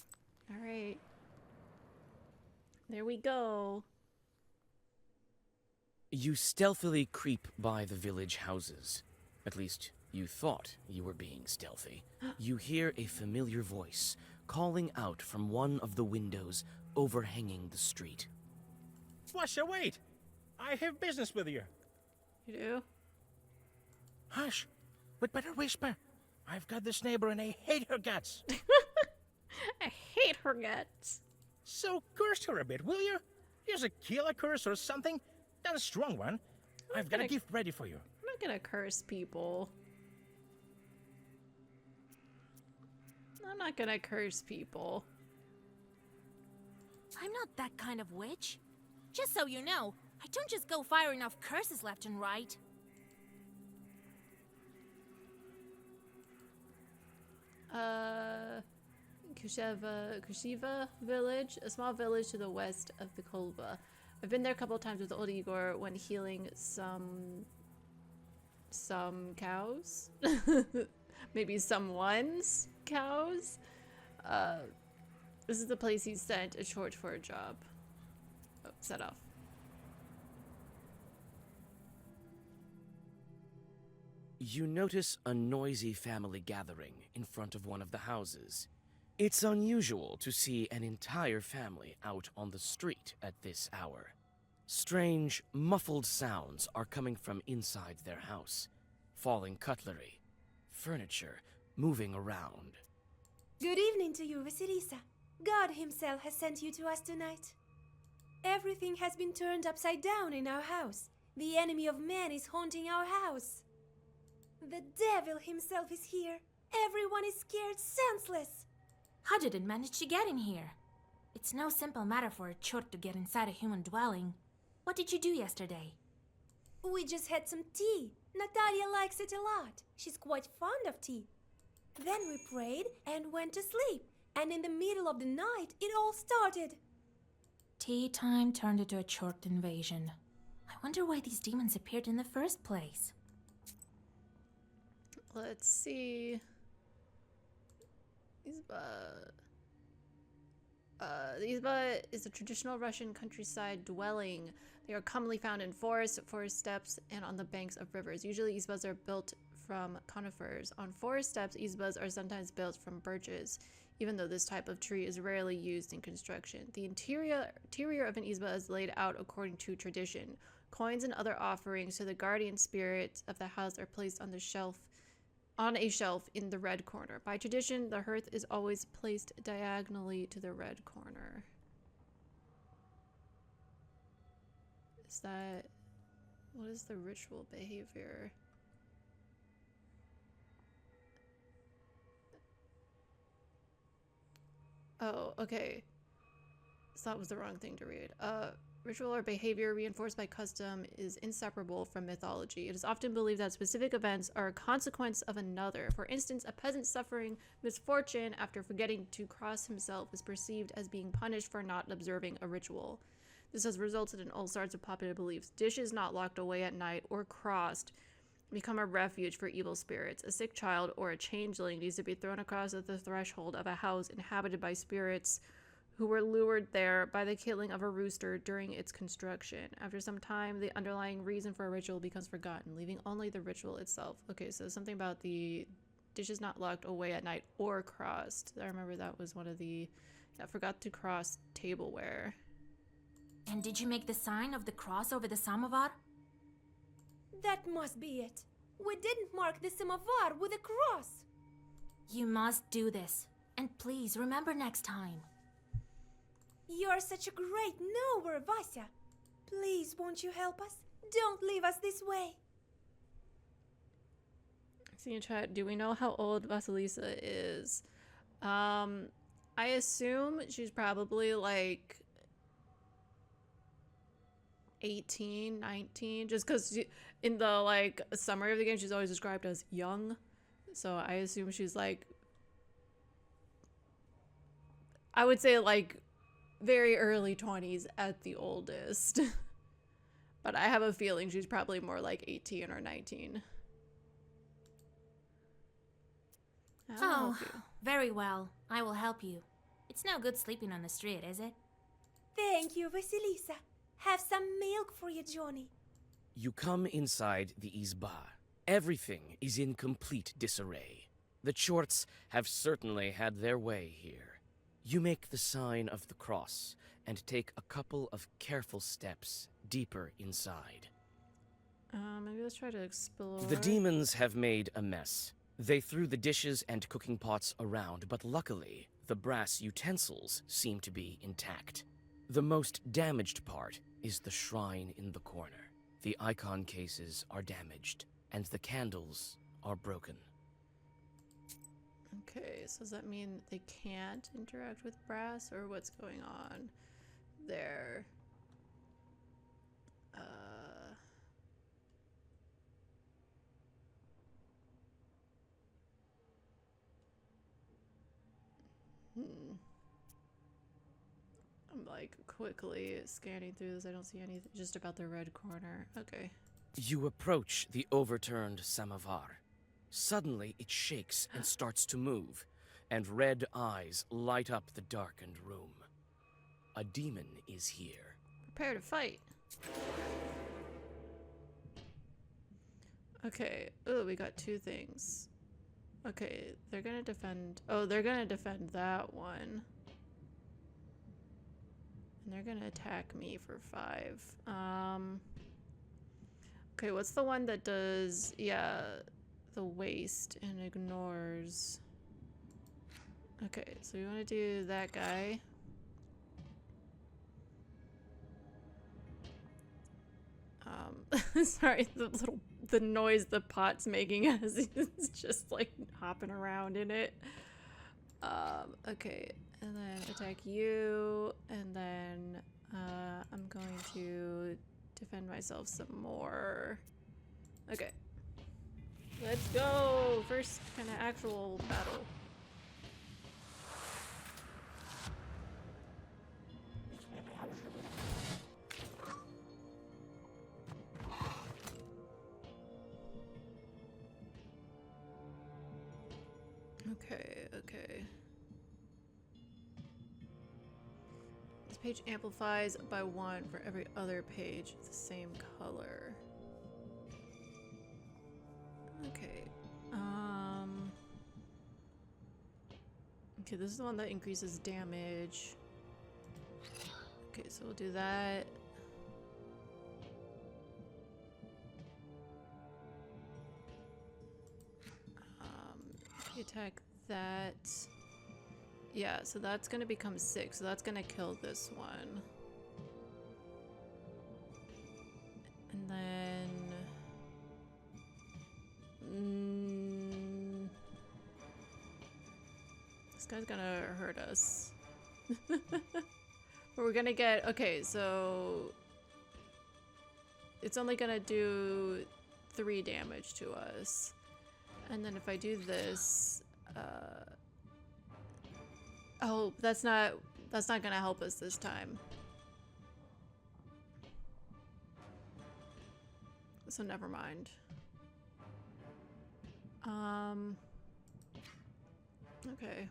All right. There we go. You stealthily creep by the village houses. At least, you thought you were being stealthy. You hear a familiar voice calling out from one of the windows overhanging the street. Washa, wait! I have business with you. You do? Hush! We'd better whisper. I've got this neighbor and I hate her guts. I hate her guts. So curse her a bit, will you? Use a killer curse or something. Not a strong one. I've got a gift ready for you. gonna curse people. I'm not gonna curse people. I'm not that kind of witch. Just so you know, I don't just go firing off curses left and right. Kushiva village, a small village to the west of the Kolva. I've been there a couple of times with old Igor when healing some cows. Maybe someone's cows. This is the place he sent a short for a job. Oh, set off. You notice a noisy family gathering in front of one of the houses. It's unusual to see an entire family out on the street at this hour. Strange, muffled sounds are coming from inside their house. Falling cutlery, furniture moving around. Good evening to you, Vasilisa. God himself has sent you to us tonight. Everything has been turned upside down in our house. The enemy of man is haunting our house. The devil himself is here. Everyone is scared senseless. How did it manage to get in here? It's no simple matter for a chort to get inside a human dwelling. What did you do yesterday? We just had some tea. Natalia likes it a lot. She's quite fond of tea. Then we prayed and went to sleep. And in the middle of the night, it all started. Tea time turned into a chort invasion. I wonder why these demons appeared in the first place. Let's see. The izba is a traditional Russian countryside dwelling. They are commonly found in forests, forest steppes, and on the banks of rivers. Usually izbas are built from conifers. On forest steppes, izbas are sometimes built from birches, even though this type of tree is rarely used in construction. The interior of an izba is laid out according to tradition. Coins and other offerings to the guardian spirits of the house are placed on a shelf in the red corner. By tradition, the hearth is always placed diagonally to the red corner. What is the ritual behavior? Oh, okay. So that was the wrong thing to read. Ritual or behavior reinforced by custom is inseparable from mythology. It is often believed that specific events are a consequence of another. For instance, a peasant suffering misfortune after forgetting to cross himself is perceived as being punished for not observing a ritual. This has resulted in all sorts of popular beliefs. Dishes not locked away at night or crossed become a refuge for evil spirits. A sick child or a changeling needs to be thrown across at the threshold of a house inhabited by spirits who were lured there by the killing of a rooster during its construction. After some time, the underlying reason for a ritual becomes forgotten, leaving only the ritual itself. Okay, so something about the dishes not locked away at night or crossed. I remember that was one of the... I forgot to cross tableware. And did you make the sign of the cross over the samovar? That must be it. We didn't mark the samovar with a cross. You must do this. And please remember next time. You're such a great knower, Vasya. Please, won't you help us? Don't leave us this way. See in chat, do we know how old Vasilisa is? I assume she's probably like 18, 19, just because in the like summary of the game she's always described as young. So I assume she's like, I would say like very early 20s at the oldest. But I have a feeling she's probably more like 18 or 19. Oh, very well. I will help you. It's no good sleeping on the street, is it? Thank you, Vasilisa. Have some milk for you, Johnny. You come inside the izba. Everything is in complete disarray. The Chorts have certainly had their way here. You make the sign of the cross and take a couple of careful steps deeper inside. Maybe let's try to explore. The demons have made a mess. They threw the dishes and cooking pots around, but luckily, the brass utensils seem to be intact. The most damaged part is the shrine in the corner. The icon cases are damaged, and the candles are broken. Okay, so does that mean they can't interact with brass, or what's going on there? I'm like quickly scanning through this. I don't see anything, just about the red corner. Okay. You approach the overturned samovar. Suddenly, it shakes and starts to move, and red eyes light up the darkened room. A demon is here. Prepare to fight. Okay. Oh, we got two things. Okay, they're gonna defend. Oh, they're gonna defend that one. And they're gonna attack me for 5. Okay, what's the one that does, yeah, the waste and ignores? Okay, so we want to do that guy. Sorry, the noise the pot's making as he's just like hopping around in it. Okay, and then attack you, and then I'm going to defend myself some more. Okay, let's go. First kind of actual battle. Okay. This page amplifies by 1 for every other page of the same color. Okay. Okay, this is the one that increases damage. Okay, so we'll do that. Attack that. Yeah, so that's gonna become 6, so that's gonna kill this one. And then this guy's gonna hurt us. But we're gonna get, okay, so it's only gonna do 3 damage to us. And then if I do this, oh, that's not gonna help us this time. So never mind. Okay.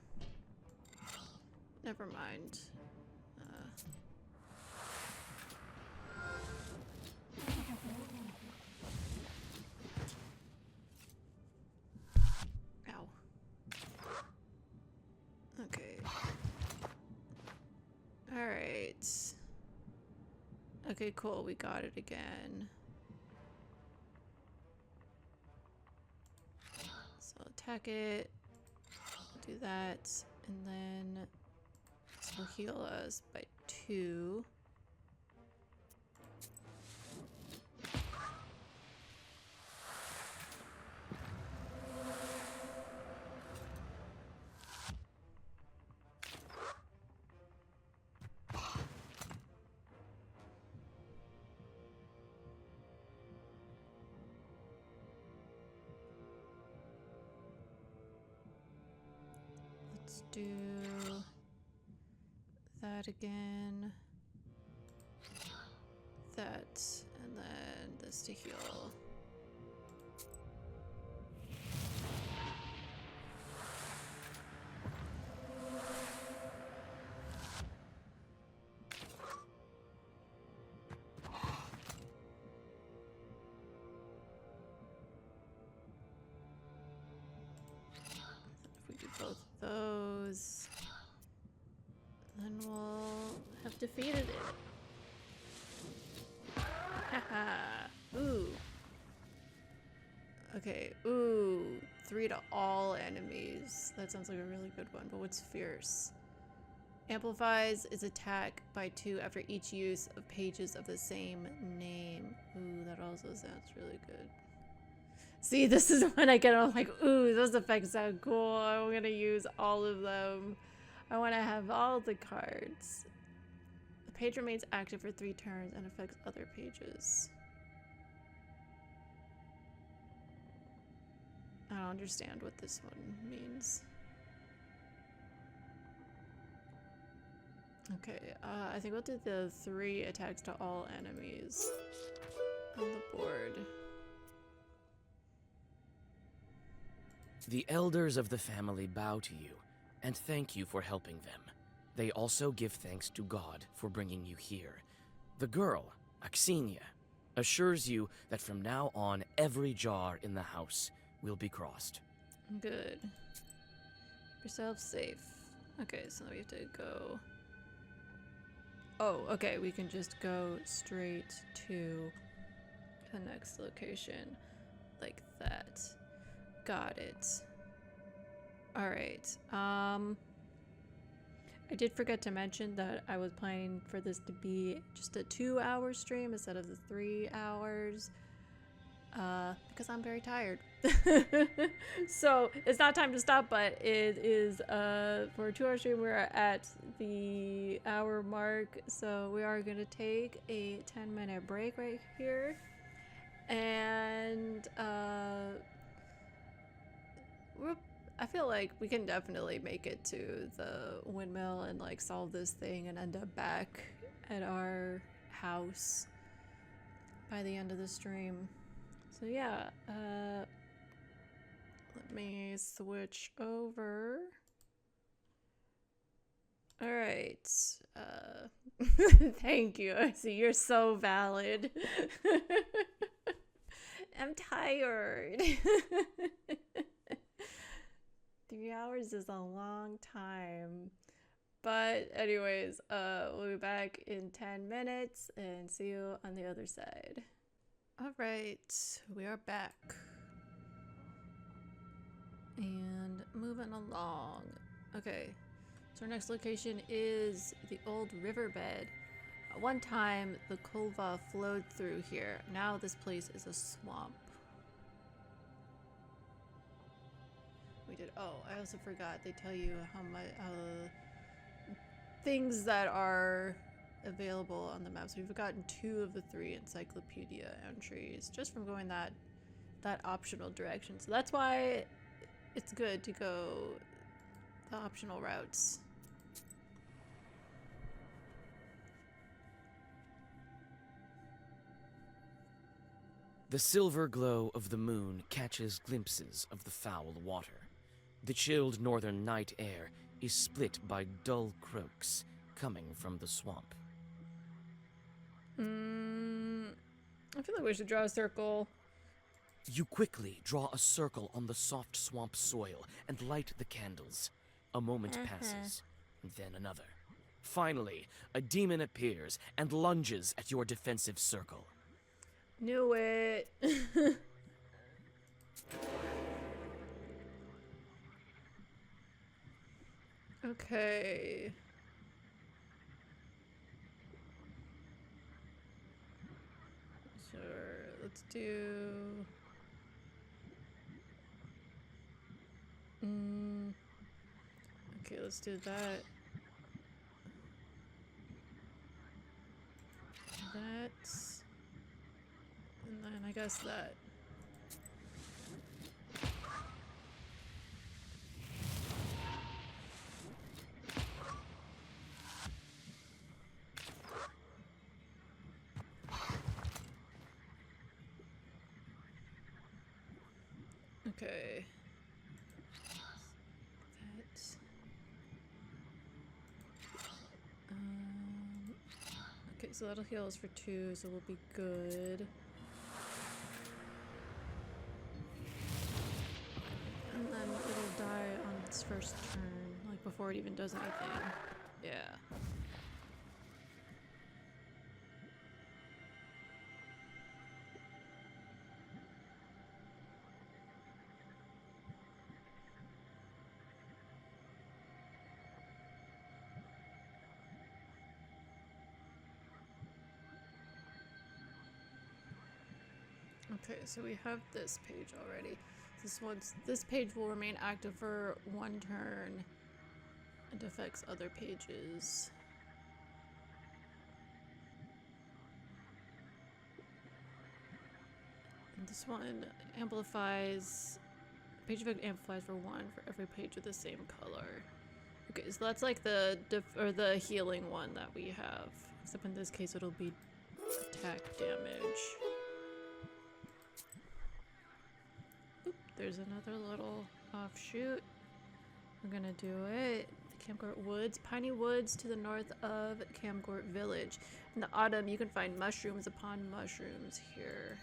Never mind. Ow. Okay. Alright. Okay, cool. We got it again. So attack it. Do that. And then this will heal us by 2. Let's do that again. That, and then this to heal. If we do both of those, then we'll have defeated it. Haha. Ooh. Okay. Ooh. 3 to all enemies. That sounds like a really good one, but what's fierce? Amplifies its attack by 2 after each use of pages of the same name. Ooh, that also sounds really good. See, this is when I get I'm like, ooh, those effects sound cool. I'm gonna use all of them. I want to have all the cards. The page remains active for 3 turns and affects other pages. I don't understand what this one means. Okay, I think we'll do the 3 attacks to all enemies on the board. The elders of the family bow to you and thank you for helping them. They also give thanks to God for bringing you here. The girl, Axinia, assures you that from now on every jar in the house will be crossed. Good. Keep yourself safe. Okay, so now we have to go... Oh, okay, we can just go straight to the next location. Like that. Got it. Alright, I did forget to mention that I was planning for this to be just a 2-hour stream instead of the 3 hours. Because I'm very tired. So it's not time to stop, but it is for a 2-hour stream. We're at the hour mark, so we are gonna take a 10-minute break right here, and I feel like we can definitely make it to the windmill and like solve this thing and end up back at our house by the end of the stream. So yeah, let me switch over. All right. Thank you. I see you're so valid. I'm tired. 3 hours is a long time. But anyways, we'll be back in 10 minutes and see you on the other side. All right, we are back. And moving along. Okay, so our next location is the old riverbed. At one time, the Kolva flowed through here. Now this place is a swamp. We did, oh, I also forgot, they tell you how much, things that are available on the maps. We've gotten 2 of the 3 encyclopedia entries just from going that optional direction. So that's why it's good to go the optional routes. The silver glow of the moon catches glimpses of the foul water. The chilled northern night air is split by dull croaks coming from the swamp. I feel like we should draw a circle. You quickly draw a circle on the soft swamp soil and light the candles. A moment passes, then another. Finally, a demon appears and lunges at your defensive circle. Knew it. Okay. Sure, let's do... Okay, let's do that. That. And then I guess that. Okay. That. Okay, so that'll heal us for 2, so we'll be good. And then it'll die on its first turn, like before it even does anything. Yeah. Okay, so we have this page already. This page will remain active for 1 turn. It affects other pages. And this one amplifies. Page effect amplifies for 1 for every page with the same color. Okay, so that's like the healing one that we have. Except in this case, it'll be attack damage. Oop, there's another little offshoot. We're gonna do it. The Camgort Woods. Piney Woods to the north of Camgort Village. In the autumn, you can find mushrooms upon mushrooms here.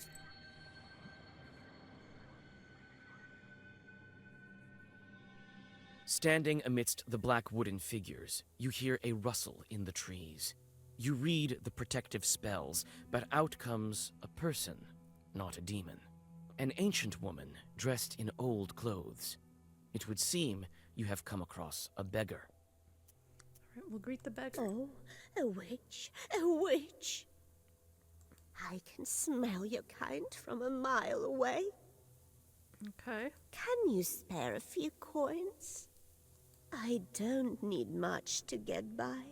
Standing amidst the black wooden figures, you hear a rustle in the trees. You read the protective spells, but out comes a person, not a demon. An ancient woman dressed in old clothes. It would seem you have come across a beggar. Alright, we'll greet the beggar. Oh, a witch, a witch. I can smell your kind from a mile away. Okay. Can you spare a few coins? I don't need much to get by.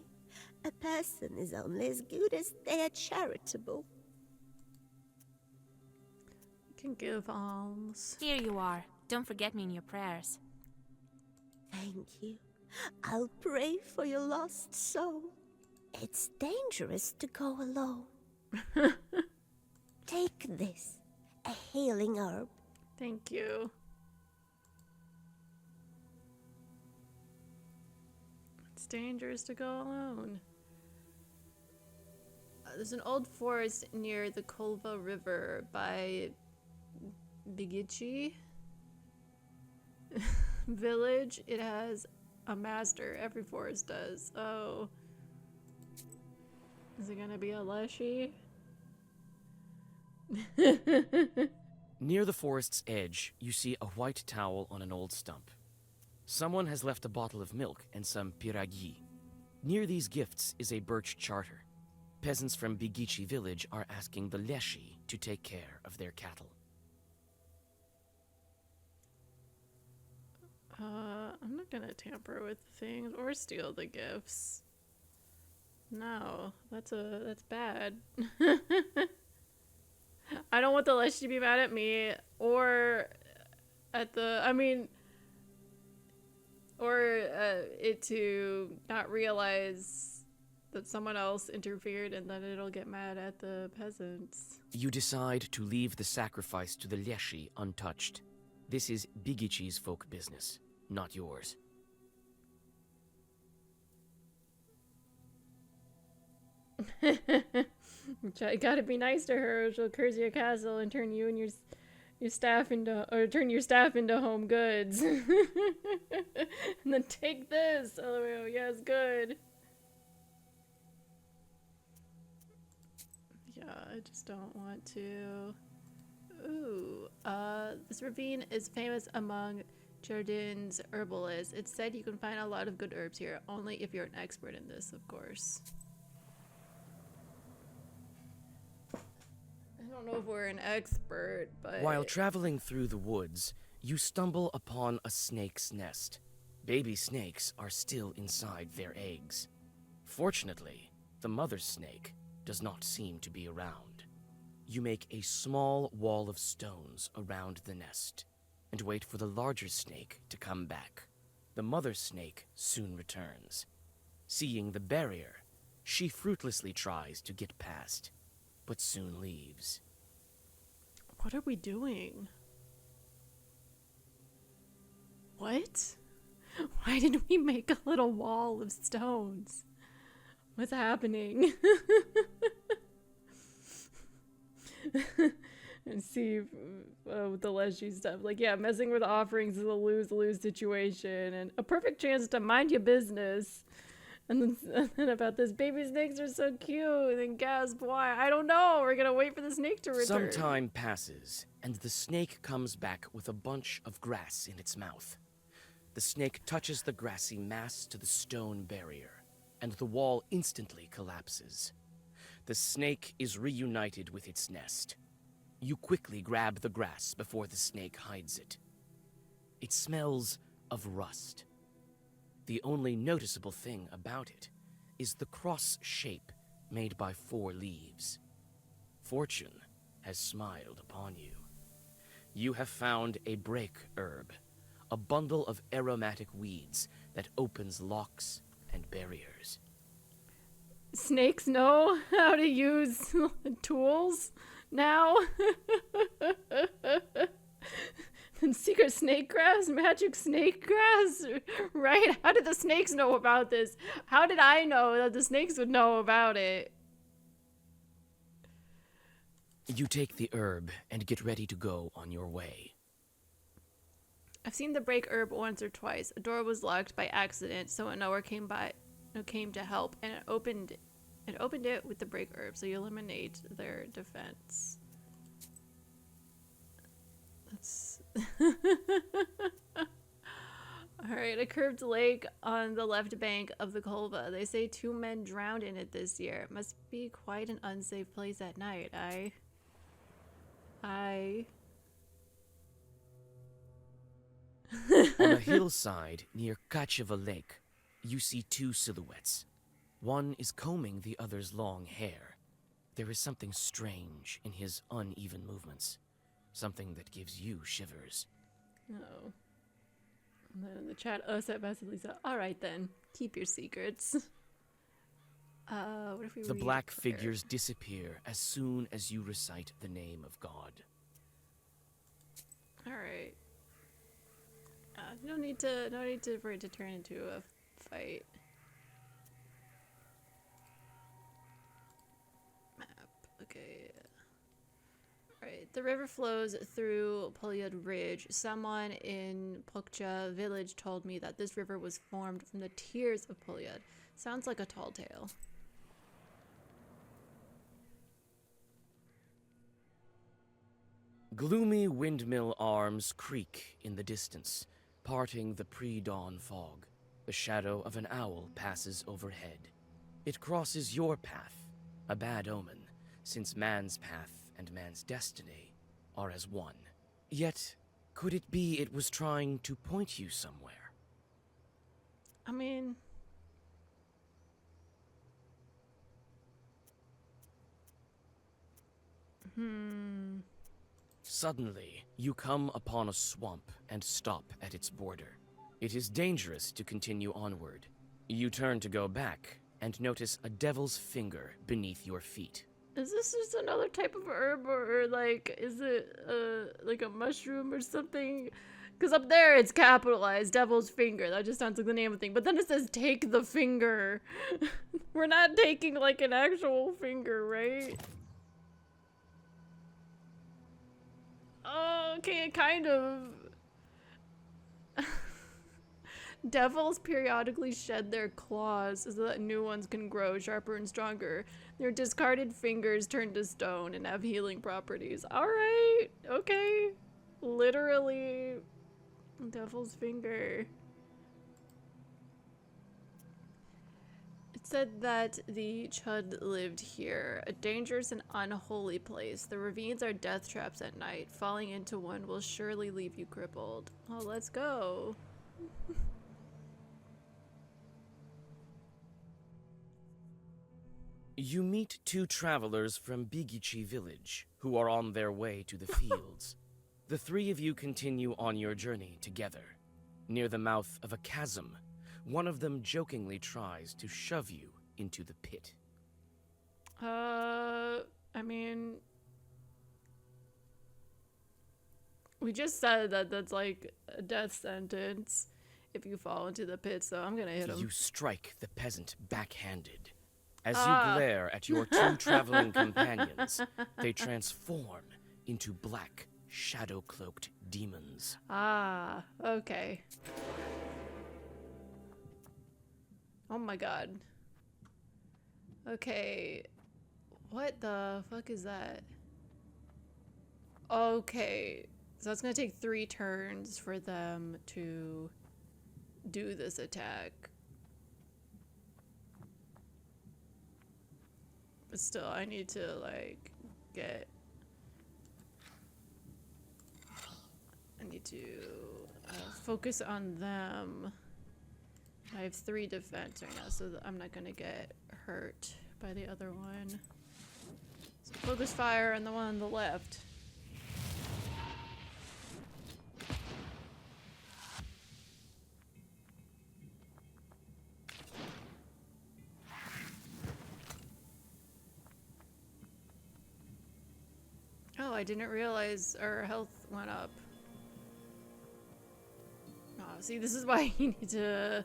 A person is only as good as they are charitable. You can give alms. Here you are. Don't forget me in your prayers. Thank you. I'll pray for your lost soul. It's dangerous to go alone. Take this, a healing herb. Thank you. It's dangerous to go alone. There's an old forest near the Kolva River by Bigichi village. It has a master. Every forest does. Oh. Is it gonna be a Leshy? Near the forest's edge, you see a white towel on an old stump. Someone has left a bottle of milk and some piragi. Near these gifts is a birch charter. Peasants from Bigichi village are asking the Leshy to take care of their cattle. I'm not gonna tamper with things or steal the gifts. No, that's bad. I don't want the Leshy to be mad at me or at the, it to not realize that someone else interfered and then it'll get mad at the peasants. You decide to leave the sacrifice to the Leshy untouched. This is Bigichi's folk business, not yours. You gotta be nice to her or she'll curse your castle and turn you and your staff into home goods. And then take this. Oh yes, good. Yeah, I just don't want to. Ooh, this ravine is famous among Jardin's herbalists. It's said you can find a lot of good herbs here, only if you're an expert in this, of course. I don't know if we're an expert, but... While traveling through the woods, you stumble upon a snake's nest. Baby snakes are still inside their eggs. Fortunately, the mother snake does not seem to be around. You make a small wall of stones around the nest and wait for the larger snake to come back. The mother snake soon returns. Seeing the barrier, she fruitlessly tries to get past, but soon leaves. What are we doing? What? Why did we make a little wall of stones? What's happening? And see with the Leshy stuff. Like, yeah, messing with offerings is a lose-lose situation. And a perfect chance to mind your business. And then about this, baby snakes are so cute. And then gasp, why? I don't know. We're going to wait for the snake to return. Some time passes, and the snake comes back with a bunch of grass in its mouth. The snake touches the grassy mass to the stone barrier, and the wall instantly collapses. The snake is reunited with its nest. You quickly grab the grass before the snake hides it. It smells of rust. The only noticeable thing about it is the cross shape made by 4 leaves. Fortune has smiled upon you. You have found a break herb, a bundle of aromatic weeds that opens locks and barriers. Snakes know how to use tools now? Secret snake grass? Magic snake grass? Right? How did the snakes know about this? How did I know that the snakes would know about it? You take the herb and get ready to go on your way. I've seen the break herb once or twice. A door was locked by accident, so a knower came to help, and it opened it with the break herb, so you eliminate their defense. That's Alright, a curved lake on the left bank of the Kolva. They say 2 men drowned in it this year. It must be quite an unsafe place at night. On a hillside near Kacheva Lake, you see 2 silhouettes. One is combing the other's long hair. There is something strange in his uneven movements. Something that gives you shivers. Oh. And then in the chat, said basically said, alright then, keep your secrets. What if we The read black prayer? figures disappear as soon as you recite the name of God. Alright. No need for it to turn into a fight. Map. Okay. Alright. The river flows through Pulyud Ridge. Someone in Pokcha village told me that this river was formed from the tears of Pulyud. Sounds like a tall tale. Gloomy windmill arms creak in the distance, parting the pre-dawn fog. The shadow of an owl passes overhead. It crosses your path, a bad omen, since man's path and man's destiny are as one. Yet, could it be it was trying to point you somewhere? I mean... Suddenly, you come upon a swamp and stop at its border. It is dangerous to continue onward. You turn to go back and notice a devil's finger beneath your feet. Is this just another type of herb, or like, is it like a mushroom or something? Because up there it's capitalized, devil's finger. That just sounds like the name of the thing. But then it says take the finger. We're not taking like an actual finger, right? Oh, okay, kind of. Devils periodically shed their claws so that new ones can grow sharper and stronger. Their discarded fingers turn to stone and have healing properties. Alright, okay. Literally, devil's finger. It said that the Chud lived here, a dangerous and unholy place. The ravines are death traps at night. Falling into one will surely leave you crippled. Oh, let's go. You meet 2 travelers from Bigichi village who are on their way to the fields. The 3 of you continue on your journey together. Near the mouth of a chasm, one of them jokingly tries to shove you into the pit. I mean... We just said that that's like a death sentence if you fall into the pit, so I'm gonna hit him. You strike the peasant backhanded. As you glare at your 2 traveling companions, they transform into black, shadow-cloaked demons. Ah, okay. Oh my god. Okay. What the fuck is that? Okay. So it's gonna take 3 turns for them to do this attack. But still, I need to, like, get do focus on them. I have 3 defense right now, so I'm not gonna get hurt by the other one. So focus fire on the one on the left. Oh, I didn't realize our health went up. Oh, see, this is why you need to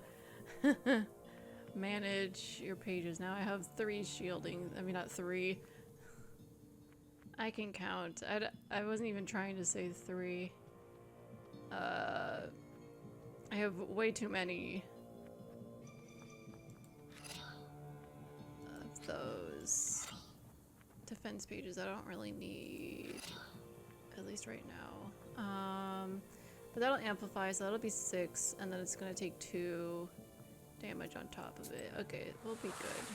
manage your pages. Now I have 3 shielding. I mean, not 3. I can count. I wasn't even trying to say 3. I have way too many of those defense pages I don't really need, at least right now. But that'll amplify, so that'll be 6, and then it's gonna take 2 damage on top of it. Okay, we'll be good.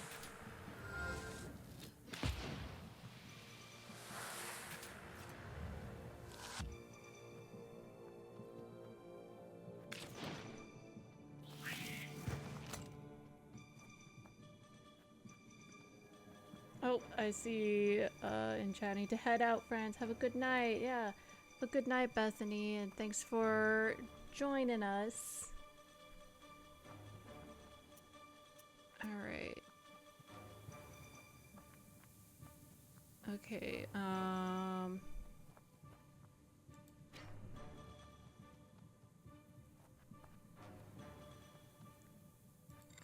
Oh, I see in chat, need to head out, friends. Have a good night. Yeah. Have a good night, Bethany, and thanks for joining us. Alright. Okay,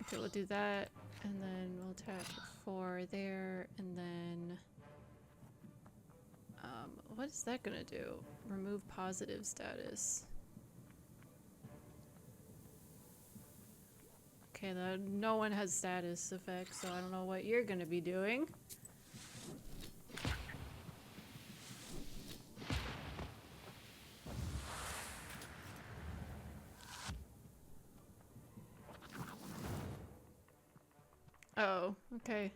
okay, we'll do that, and then we'll attack 4 there, and then what is that gonna do? Remove positive status. Okay, no one has status effects, so I don't know what you're gonna be doing. Oh, okay.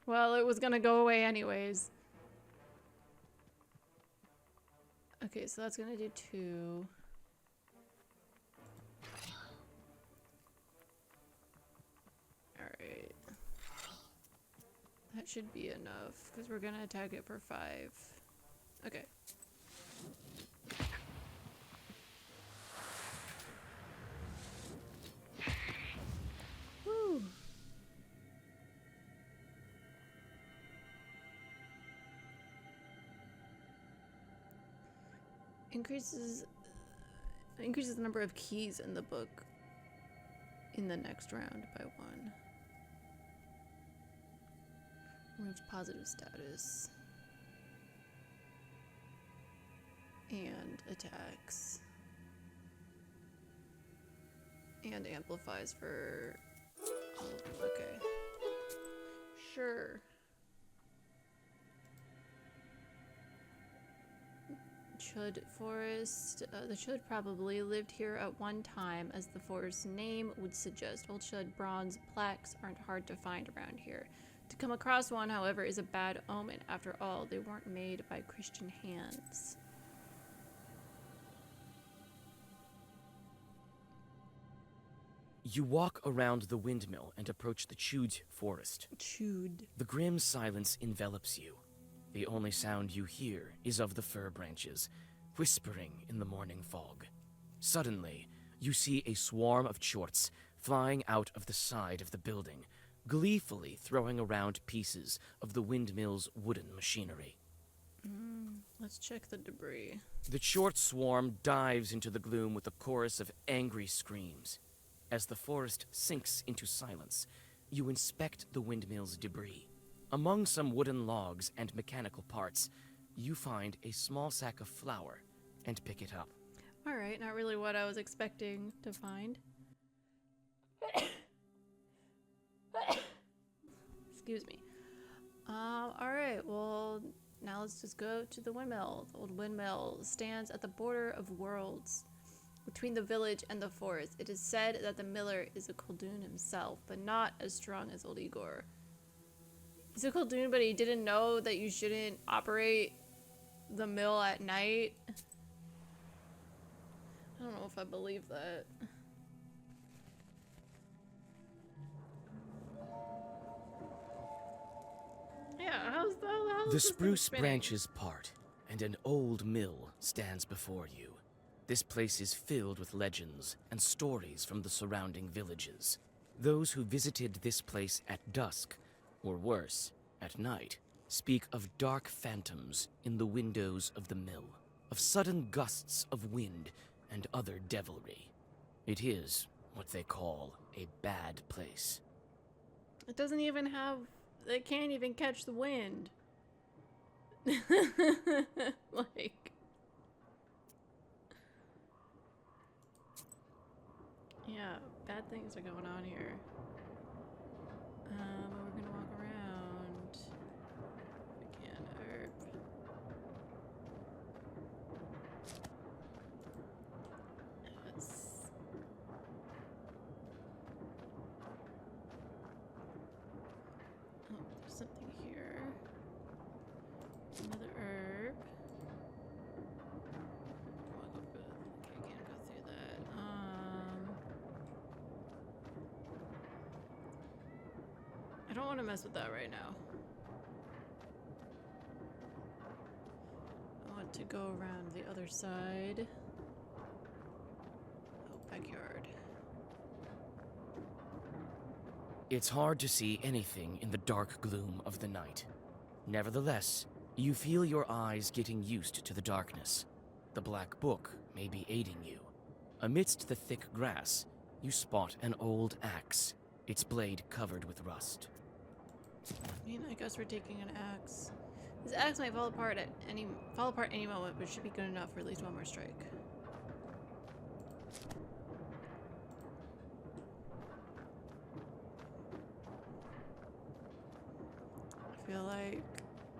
Well, it was gonna go away anyways. Okay, so that's gonna do 2. Alright. That should be enough, because we're gonna attack it for 5. Okay. Woo! Increases the number of keys in the book in the next round by 1. Removes positive status. And attacks. And amplifies for all of them. Okay. Sure. Chud Forest. The Chud probably lived here at one time, as the forest's name would suggest. Old Chud bronze plaques aren't hard to find around here. To come across one, however, is a bad omen. After all, they weren't made by Christian hands. You walk around the windmill and approach the Chud forest. Chud. The grim silence envelops you. The only sound you hear is of the fir branches, whispering in the morning fog. Suddenly, you see a swarm of chorts flying out of the side of the building, gleefully throwing around pieces of the windmill's wooden machinery. Let's check the debris. The chort swarm dives into the gloom with a chorus of angry screams. As the forest sinks into silence, you inspect the windmill's debris. Among some wooden logs and mechanical parts, you find a small sack of flour and pick it up. Alright, not really what I was expecting to find. Excuse me. Alright, well, now let's just go to the windmill. The old windmill stands at the border of worlds, between the village and the forest. It is said that the miller is a Khaldun himself, but not as strong as old Igor. He's a Khaldun, but he didn't know that you shouldn't operate the mill at night. I don't know if I believe that. Yeah, how's The this thing spruce spinning? branches part, and an old mill stands before you. This place is filled with legends and stories from the surrounding villages. Those who visited this place at dusk, or worse, at night, speak of dark phantoms in the windows of the mill, of sudden gusts of wind and other devilry. It is what they call a bad place. It doesn't even have. It can't even catch the wind. Like. Yeah, bad things are going on here. We're gonna walk around. If we can, herb. Yes. Oh, there's something here. Another herb. Walk up it. Okay, can't go through that. I don't want to mess with that right now. I want to go around the other side. Oh, backyard. It's hard to see anything in the dark gloom of the night. Nevertheless, you feel your eyes getting used to the darkness. The black book may be aiding you. Amidst the thick grass, you spot an old axe, its blade covered with rust. I mean, I guess we're taking an axe. This axe might fall apart any moment, but it should be good enough for at least one more strike. I feel like,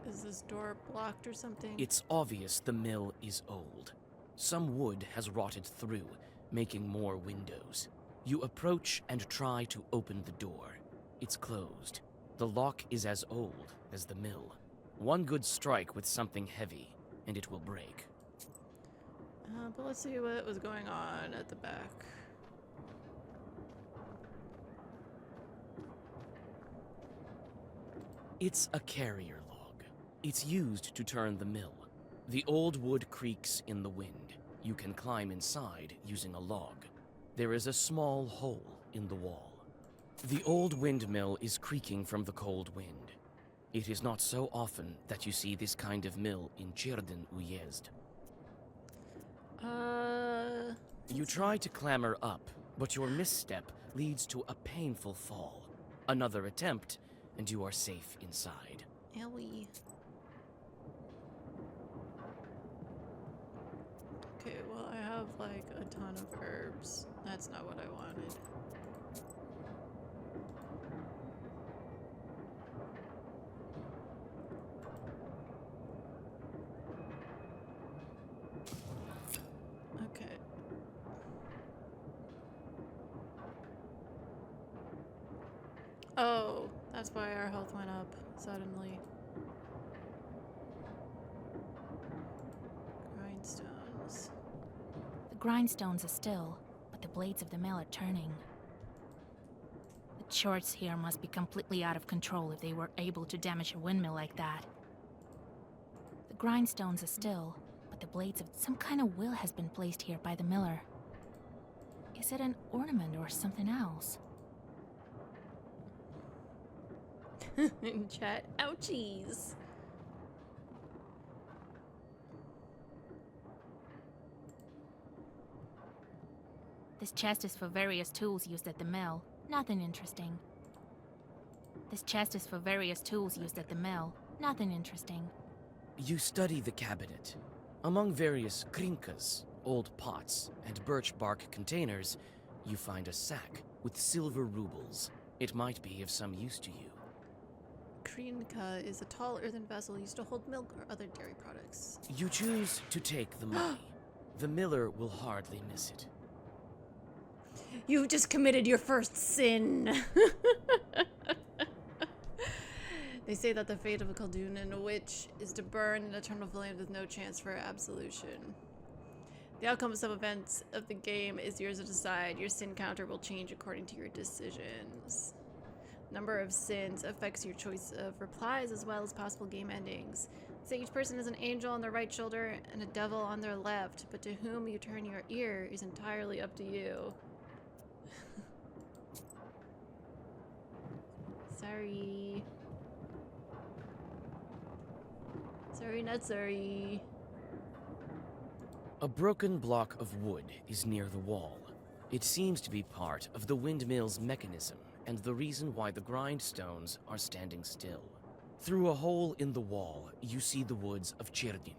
is this door blocked or something? It's obvious the mill is old. Some wood has rotted through, making more windows. You approach and try to open the door. It's closed. The lock is as old as the mill. One good strike with something heavy, and it will break. But let's see what was going on at the back. It's a carrier log. It's used to turn the mill. The old wood creaks in the wind. You can climb inside using a log. There is a small hole in the wall. The old windmill is creaking from the cold wind. It is not so often that you see this kind of mill in Cirden Uyezd. You try to clamber up, but your misstep leads to a painful fall. Another attempt, and you are safe inside. Owie. Okay, well, I have like a ton of herbs. That's not what I wanted. Okay. Oh, that's why our health went up suddenly. Grindstones. The grindstones are still, but the blades of the mill are turning. The shorts here must be completely out of control if they were able to damage a windmill like that. The grindstones are still, but the blades of some kind of wheel has been placed here by the miller. Is it an ornament or something else? In chat, ouchies. This chest is for various tools used at the mill. Nothing interesting. This chest is for various tools used at the mill. Nothing interesting. You study the cabinet. Among various krinkas, old pots, and birch bark containers, you find a sack with silver rubles. It might be of some use to you. Krinka is a tall earthen vessel used to hold milk or other dairy products. You choose to take the money. The miller will hardly miss it. You've just committed your first sin. They say that the fate of a Khaldun and a witch is to burn in eternal flame with no chance for absolution. The outcome of some events of the game is yours to decide. Your sin counter will change according to your decisions. Number of sins affects your choice of replies as well as possible game endings. Say each person has an angel on their right shoulder and a devil on their left, but to whom you turn your ear is entirely up to you. Sorry. Sorry, not sorry. A broken block of wood is near the wall. It seems to be part of the windmill's mechanism and the reason why the grindstones are standing still. Through a hole in the wall, you see the woods of Chirdin.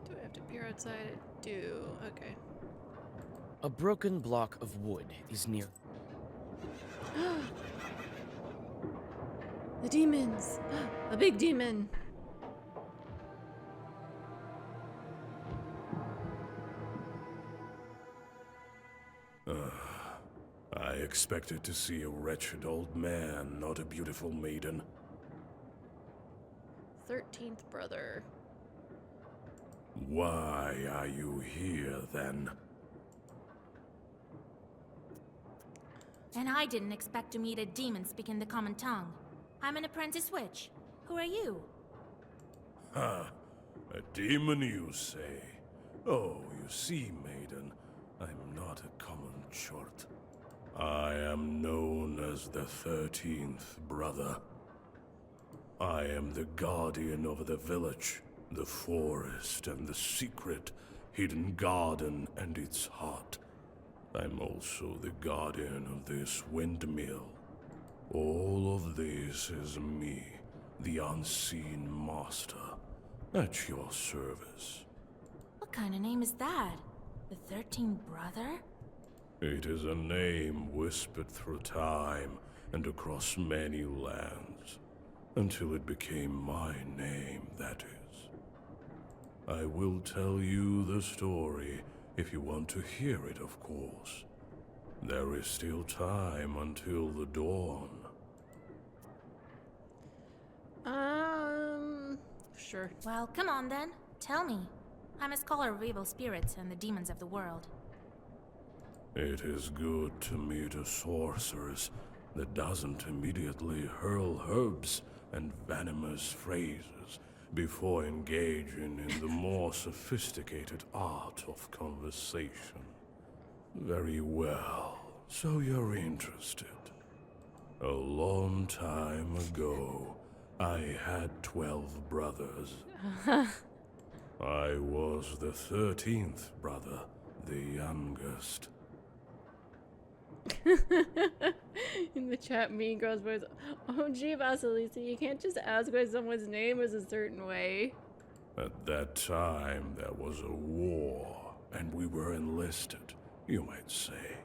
Do I have to peer outside? I do. Okay. A broken block of wood is near. The demons! A big demon! I expected to see a wretched old man, not a beautiful maiden. 13th brother. Why are you here, then? And I didn't expect to meet a demon speaking the common tongue. I'm an apprentice witch. Who are you? Ha! A demon, you say? Oh, you see, maiden, I'm not a common short. I am known as the 13th brother. I am the guardian of the village, the forest, and the secret hidden garden and its heart. I'm also the guardian of this windmill. All of this is me, the unseen master, at your service. What kind of name is that? The 13th brother? It is a name whispered through time and across many lands, until it became my name, that is. I will tell you the story if you want to hear it, of course. There is still time until the dawn. Sure. Well, come on then. Tell me. I'm a scholar of evil spirits and the demons of the world. It is good to meet a sorceress that doesn't immediately hurl herbs and venomous phrases before engaging in the more sophisticated art of conversation. Very well, so you're interested. A long time ago, I had 12 brothers. I was the 13th brother, the youngest. In the chat, Mean Girls voice. Oh, gee, Vasilisa, you can't just ask why someone's name is a certain way. At that time, there was a war, and we were enlisted, you might say.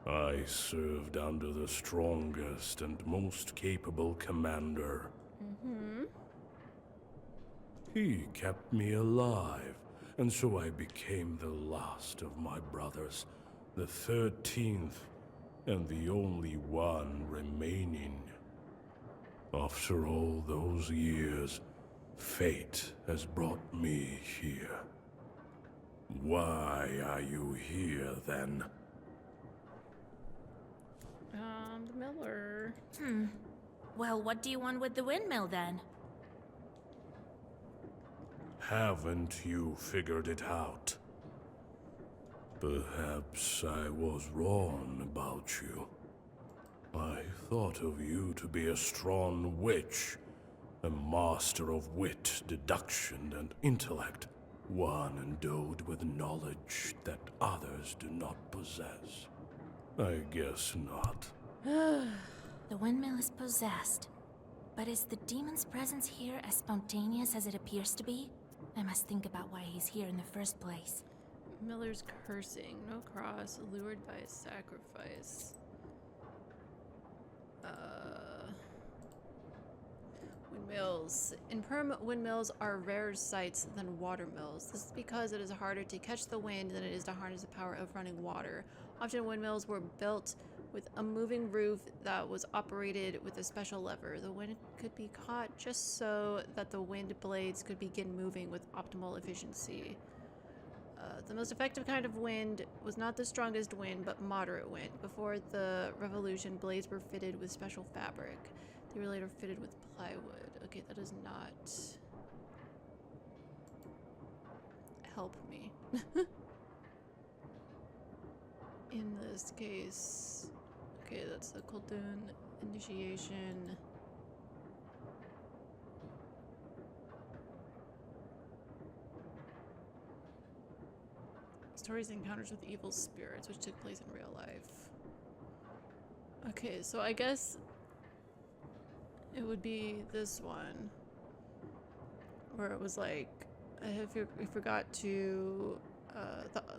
I served under the strongest and most capable commander. He kept me alive, and so I became the last of my brothers, the 13th, and the only one remaining. After all those years, fate has brought me here. Why are you here, then? The miller. Well, what do you want with the windmill then? Haven't you figured it out? Perhaps I was wrong about you. I thought of you to be a strong witch, a master of wit, deduction, and intellect, one endowed with knowledge that others do not possess. I guess not. The windmill is possessed. But is the demon's presence here as spontaneous as it appears to be? I must think about why he's here in the first place. Miller's cursing. No cross. Lured by a sacrifice. Windmills. In Perm, windmills are rarer sights than water mills. This is because it is harder to catch the wind than it is to harness the power of running water. Often windmills were built with a moving roof that was operated with a special lever. The wind could be caught just so that the wind blades could begin moving with optimal efficiency. The most effective kind of wind was not the strongest wind, but moderate wind. Before the revolution, blades were fitted with special fabric. They were later fitted with plywood. Okay, that does not help me. In this case, okay, that's the Kultun initiation. Stories and encounters with evil spirits, which took place in real life. Okay, so I guess it would be this one, where it was like, we forgot to,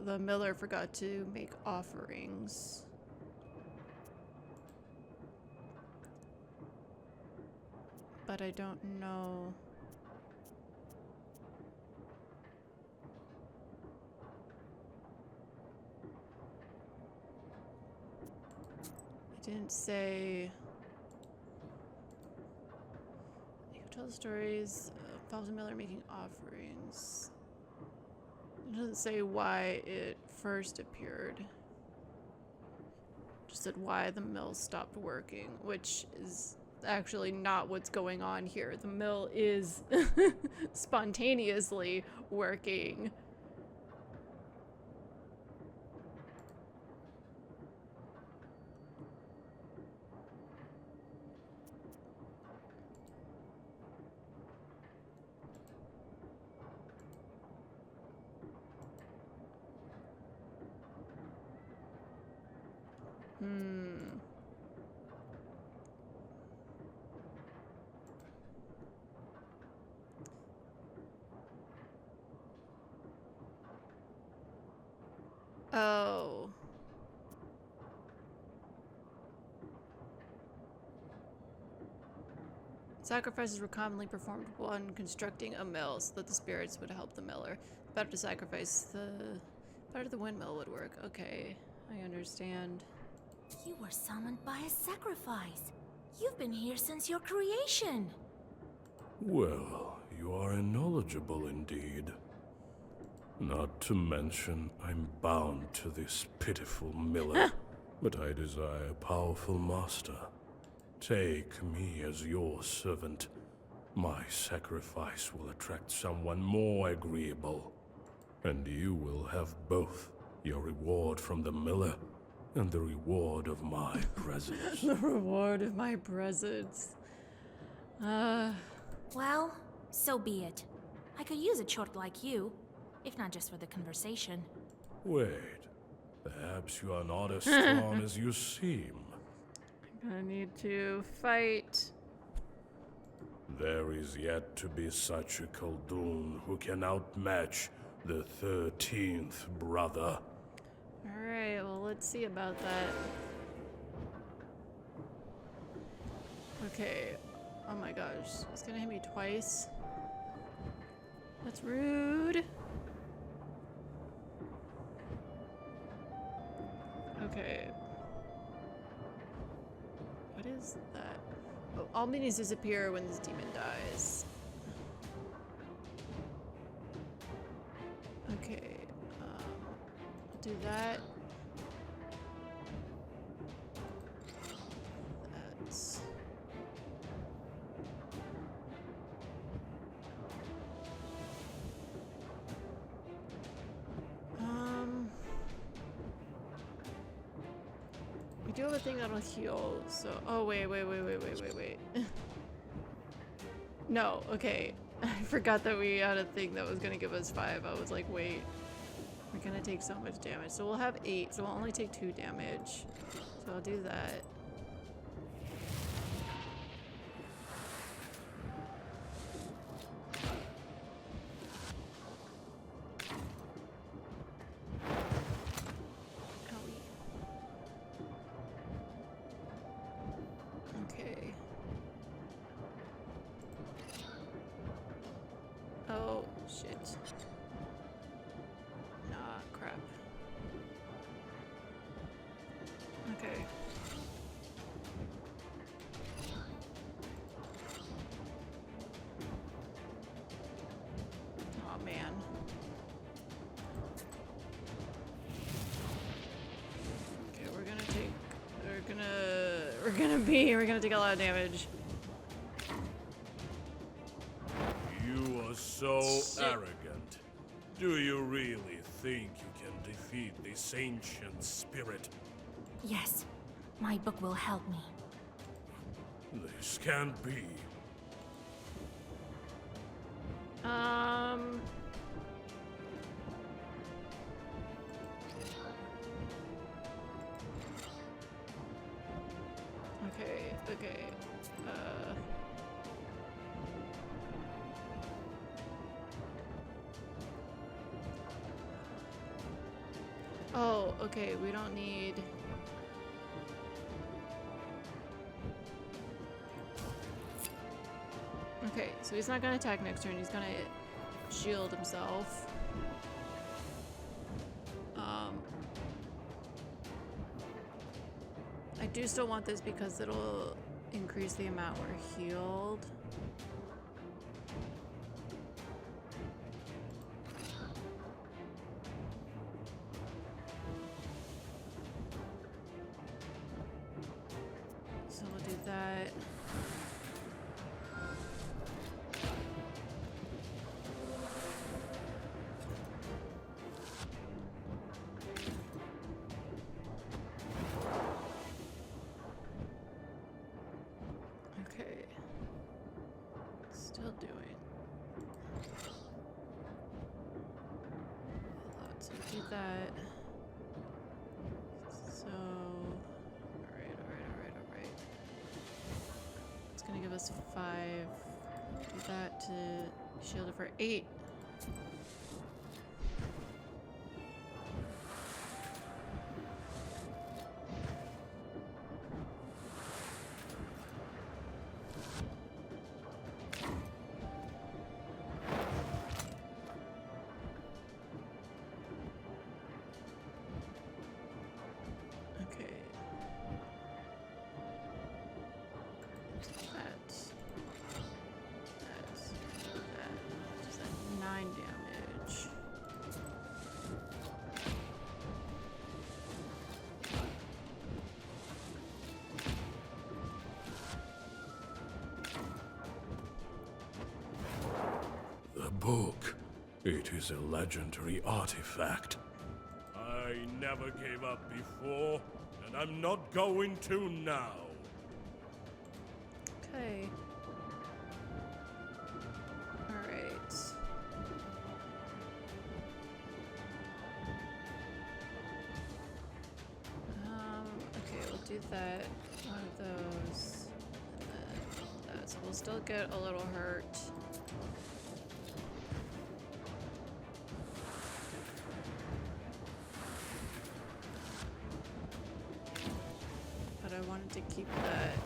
the miller forgot to make offerings. But I don't know. It didn't say. You tell the stories of the miller making offerings. It doesn't say why it first appeared. Just said why the mill stopped working, which is actually not what's going on here. The mill is spontaneously working. Oh. Sacrifices were commonly performed when constructing a mill so that the spirits would help the miller. The better to sacrifice, the better the windmill would work. Okay, I understand. You were summoned by a sacrifice. You've been here since your creation. Well, you are knowledgeable indeed. Not to mention, I'm bound to this pitiful miller. But I desire a powerful master. Take me as your servant. My sacrifice will attract someone more agreeable. And you will have both your reward from the miller and the reward of my presence. The reward of my presence. Well, so be it. I could use a chort like you, if not just for the conversation. Wait, perhaps you are not as strong as you seem. I'm gonna need to fight. There is yet to be such a Khaldun who can outmatch the 13th brother. Alright, well, let's see about that. Okay. Oh my gosh. It's gonna hit me twice. That's rude. Okay. What is that? Oh, all minis disappear when this demon dies. Okay. I'll do that. That's... We do have a thing that'll heal, so... Oh, wait. No, okay. I forgot that we had a thing that was gonna give us 5. I was like, wait. We're gonna take so much damage. So we'll have 8, so we'll only take 2 damage. So I'll do that. Okay. Oh, shit. Nah, crap. Okay. We're gonna take a lot of damage. You are so Shit. arrogant. Do you really think you can defeat this ancient spirit? Yes, my book will help me. This can't be. Okay. Oh, okay, we don't need... Okay, so he's not gonna attack next turn, he's gonna shield himself. I do still want this because it'll increase the amount we're healed. So we'll do that. Okay. Still doing. Let's do that. So, alright. It's gonna give us 5. Do that to shield it for 8. Okay. That. Does that 9 damage? The book. It is a legendary artifact. I never gave up before, and I'm not going to now. Okay. Alright. Okay, we'll do that. One of those. And then that. So we'll still get a little hurt. But I wanted to keep that.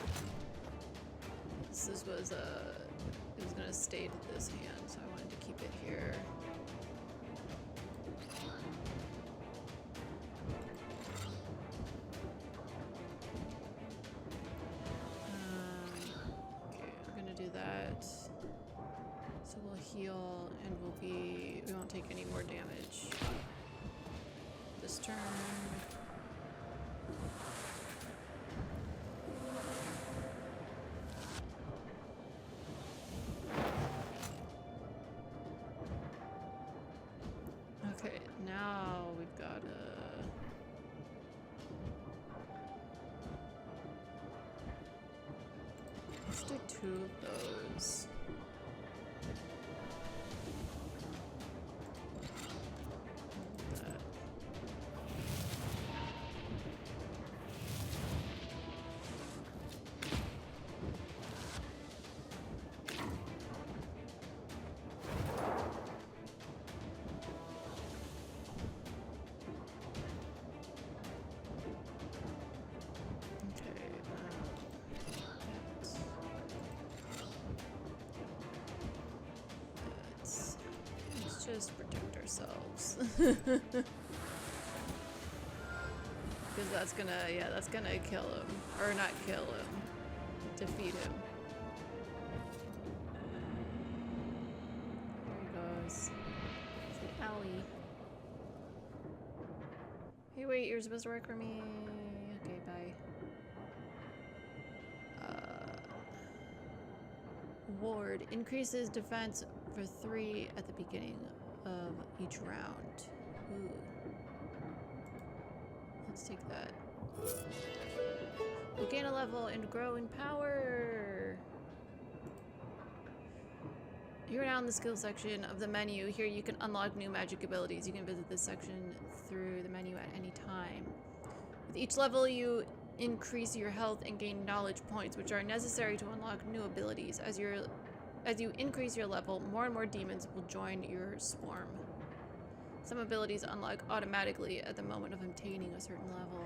This was it was gonna stay to this hand, so I wanted to keep it here. Okay, we're gonna do that. So we'll heal and we won't take any more damage this turn. Okay, now we've got let's do 2 of those. That. Okay, let's just protect ourselves. Because that's gonna kill him. Or not kill him. Defeat him. There he goes. Say owie. Hey wait, you're supposed to work for me. Okay, bye. award. Increases defense for 3 at the beginning of each round. Ooh. Let's take that. We'll gain a level and grow in power. You're now in the skill section of the menu. Here you can unlock new magic abilities. You can visit this section through the menu at any time. With each level, you increase your health and gain knowledge points, which are necessary to unlock new abilities. As you increase your level, more and more demons will join your swarm. Some abilities unlock automatically at the moment of obtaining a certain level.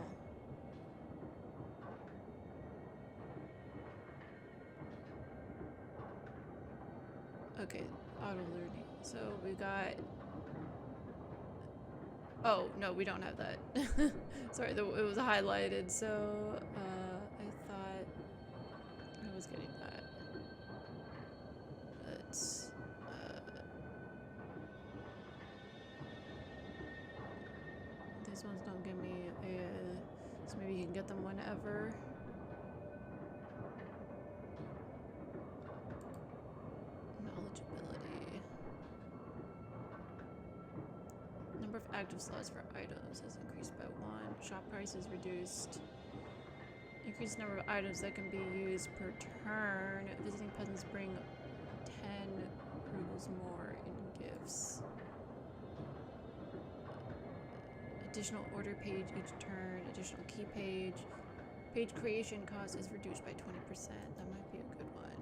Okay, auto learning. So we got... Oh, no, we don't have that. Sorry, it was highlighted, so I thought I was getting that. But, these ones don't give me a... So maybe you can get them whenever. Knowledgeability. Number of active slots for items is increased by 1. Shop price is reduced. Increased number of items that can be used per turn. Visiting peasants bring 10 rubles more in gifts. Additional order page each turn. Additional key page. Page creation cost is reduced by 20%. That might be a good one.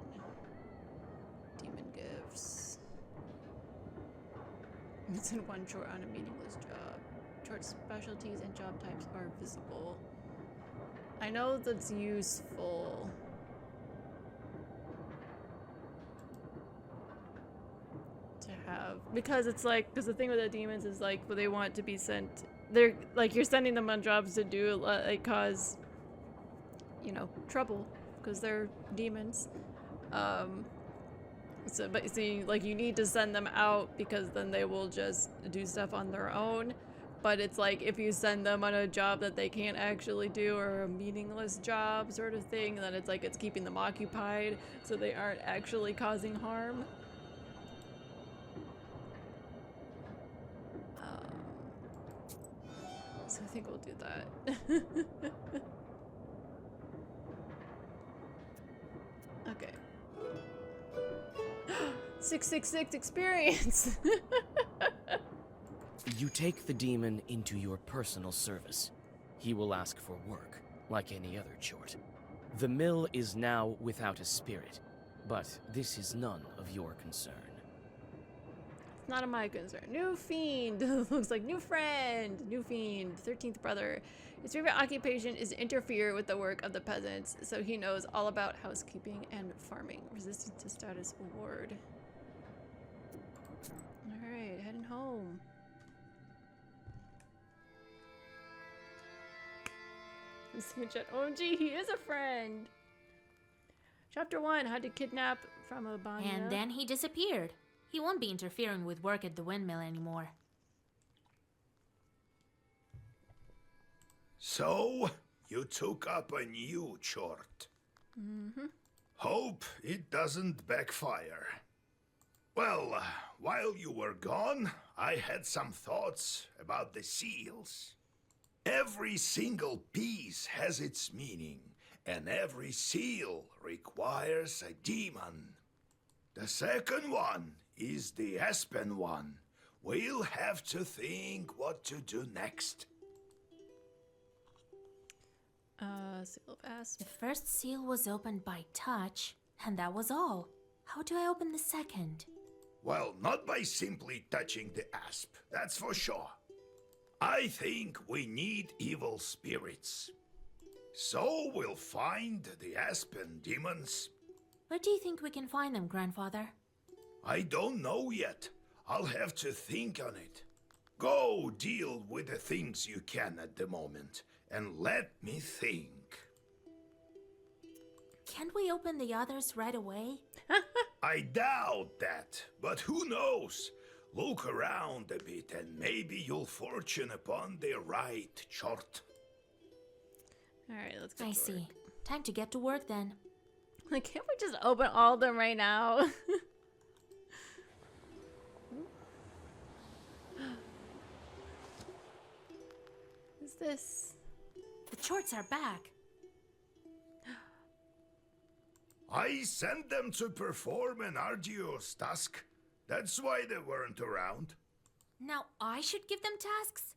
Demon gifts. It's in one chore on a meaningless job. Chore specialties and job types are visible. I know that's useful. To have. Because it's like, because the thing with the demons is like, when they want to be sent, they're like, you're sending them on jobs to do, like, cause, you know, trouble. Because they're demons. So, but see, like, you need to send them out because then they will just do stuff on their own. But it's like, if you send them on a job that they can't actually do, or a meaningless job sort of thing, then it's like it's keeping them occupied, so they aren't actually causing harm. So I think we'll do that. Okay. 666 experience! You take the demon into your personal service. He will ask for work, like any other chort. The mill is now without a spirit, but this is none of your concern. It's not of my concern. New fiend! Looks like new friend! New fiend. 13th brother. His favorite occupation is to interfere with the work of the peasants, so he knows all about housekeeping and farming. Resistance to status award. Alright, heading home. OMG, he is a friend! Chapter 1, how to kidnap from Albania. And then he disappeared. He won't be interfering with work at the windmill anymore. So, you took up a new chort. Mm-hmm. Hope it doesn't backfire. Well, while you were gone, I had some thoughts about the seals. Every single piece has its meaning, and every seal requires a demon. The second one is the Aspen one. We'll have to think what to do next. Seal of Asp. The first seal was opened by touch, and that was all. How do I open the second? Well, not by simply touching the asp, that's for sure. I think we need evil spirits. So we'll find the Aspen demons. Where do you think we can find them, Grandfather? I don't know yet. I'll have to think on it. Go deal with the things you can at the moment, and let me think. Can't we open the others right away? I doubt that, but who knows? Look around a bit and maybe you'll fortune upon the right chort. Alright, let's go. I see. Time to get to work then. Like, can't we just open all of them right now? Who's this? The Chorts are back. I sent them to perform an arduous task. That's why they weren't around. Now I should give them tasks?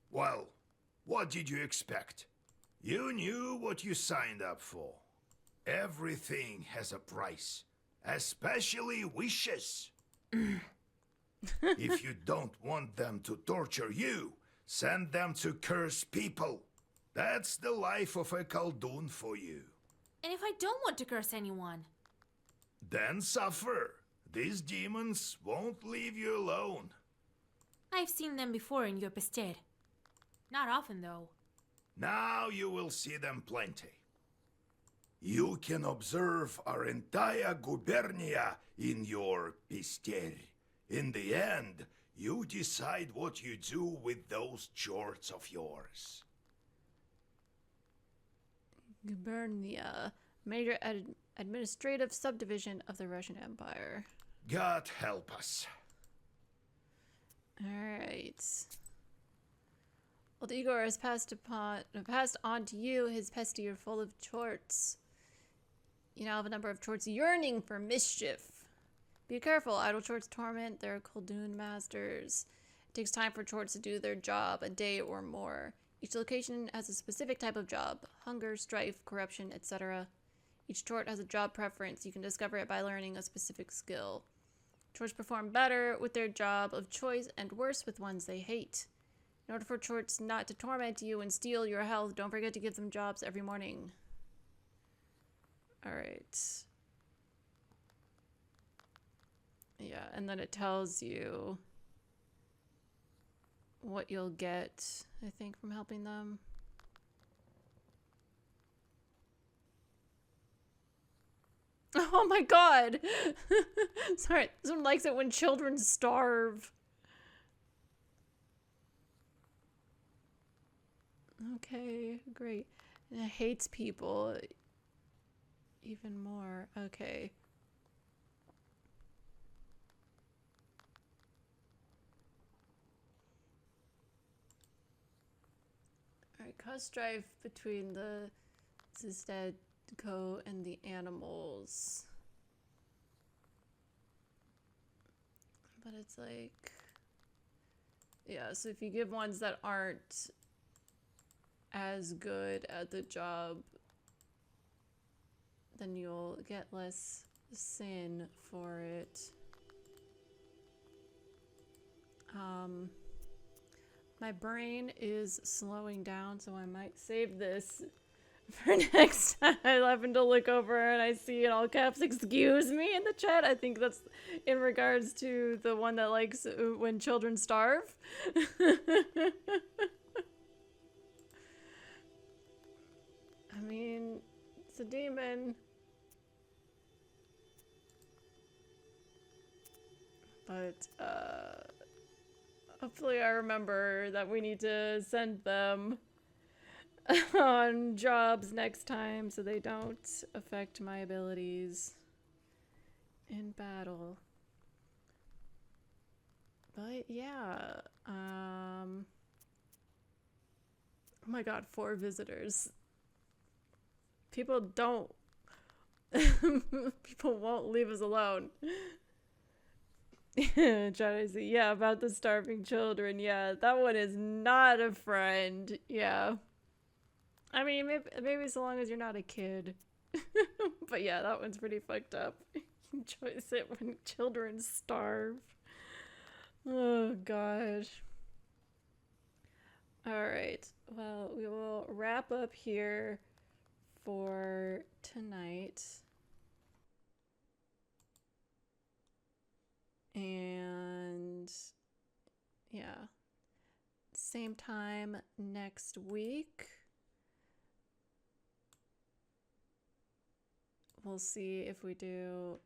Well, what did you expect? You knew what you signed up for. Everything has a price, especially wishes. If you don't want them to torture you, send them to curse people. That's the life of a Khaldun for you. And if I don't want to curse anyone? Then suffer. These demons won't leave you alone. I've seen them before in Yopested. Not often, though. Now you will see them plenty. You can observe our entire gubernia in your pister. In the end, you decide what you do with those Chorts of yours. Gubernia, major administrative subdivision of the Russian Empire. God help us. Alright. Old Igor has passed on to you his pesty full of Chorts. You now have a number of Chorts yearning for mischief. Be careful, idle Chorts torment their Khaldun masters. It takes time for Chorts to do their job, a day or more. Each location has a specific type of job: hunger, strife, corruption, etc. Each Chort has a job preference. You can discover it by learning a specific skill. Chorts perform better with their job of choice and worse with ones they hate. In order for Chorts not to torment you and steal your health, don't forget to give them jobs every morning. Alright. Yeah, and then it tells you what you'll get, I think, from helping them. Oh my god! Sorry, this one likes it when children starve. Okay, great. And it hates people even more. Okay. Alright, cause strife between the Zistedko and the animals. But it's like... Yeah, so if you give ones that aren't as good at the job, then you'll get less sin for it. My brain is slowing down, so I might save this for next time. I happen to look over and I see in all caps, "Excuse me," in the chat. I think that's in regards to the one that likes when children starve. I mean, it's a demon. But, hopefully I remember that we need to send them on jobs next time so they don't affect my abilities in battle. But yeah, oh my god, 4 visitors. People don't, people won't leave us alone. Trying to see, yeah, about the starving children. Yeah, that one is not a friend. Yeah. I mean, maybe so long as you're not a kid. But yeah, that one's pretty fucked up. Enjoys it when children starve. Oh, gosh. Alright. Well, we will wrap up here for tonight. And yeah, same time next week. We'll see if we do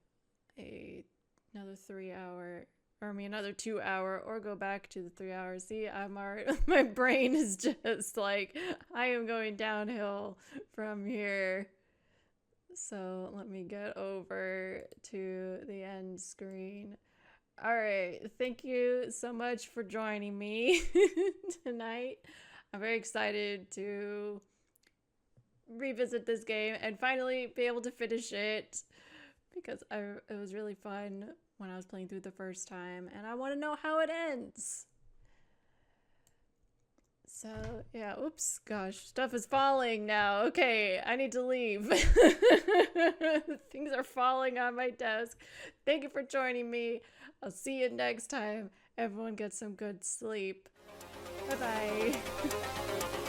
another 3-hour, or I mean another 2-hour, or go back to the 3 hours. See, I'm already, my brain is just like, I am going downhill from here. So let me get over to the end screen. All right, thank you so much for joining me tonight. I'm very excited to revisit this game and finally be able to finish it because it was really fun when I was playing through the first time, and I want to know how it ends. So, yeah, oops, gosh, stuff is falling now. Okay, I need to leave. Things are falling on my desk. Thank you for joining me. I'll see you next time. Everyone get some good sleep. Bye-bye.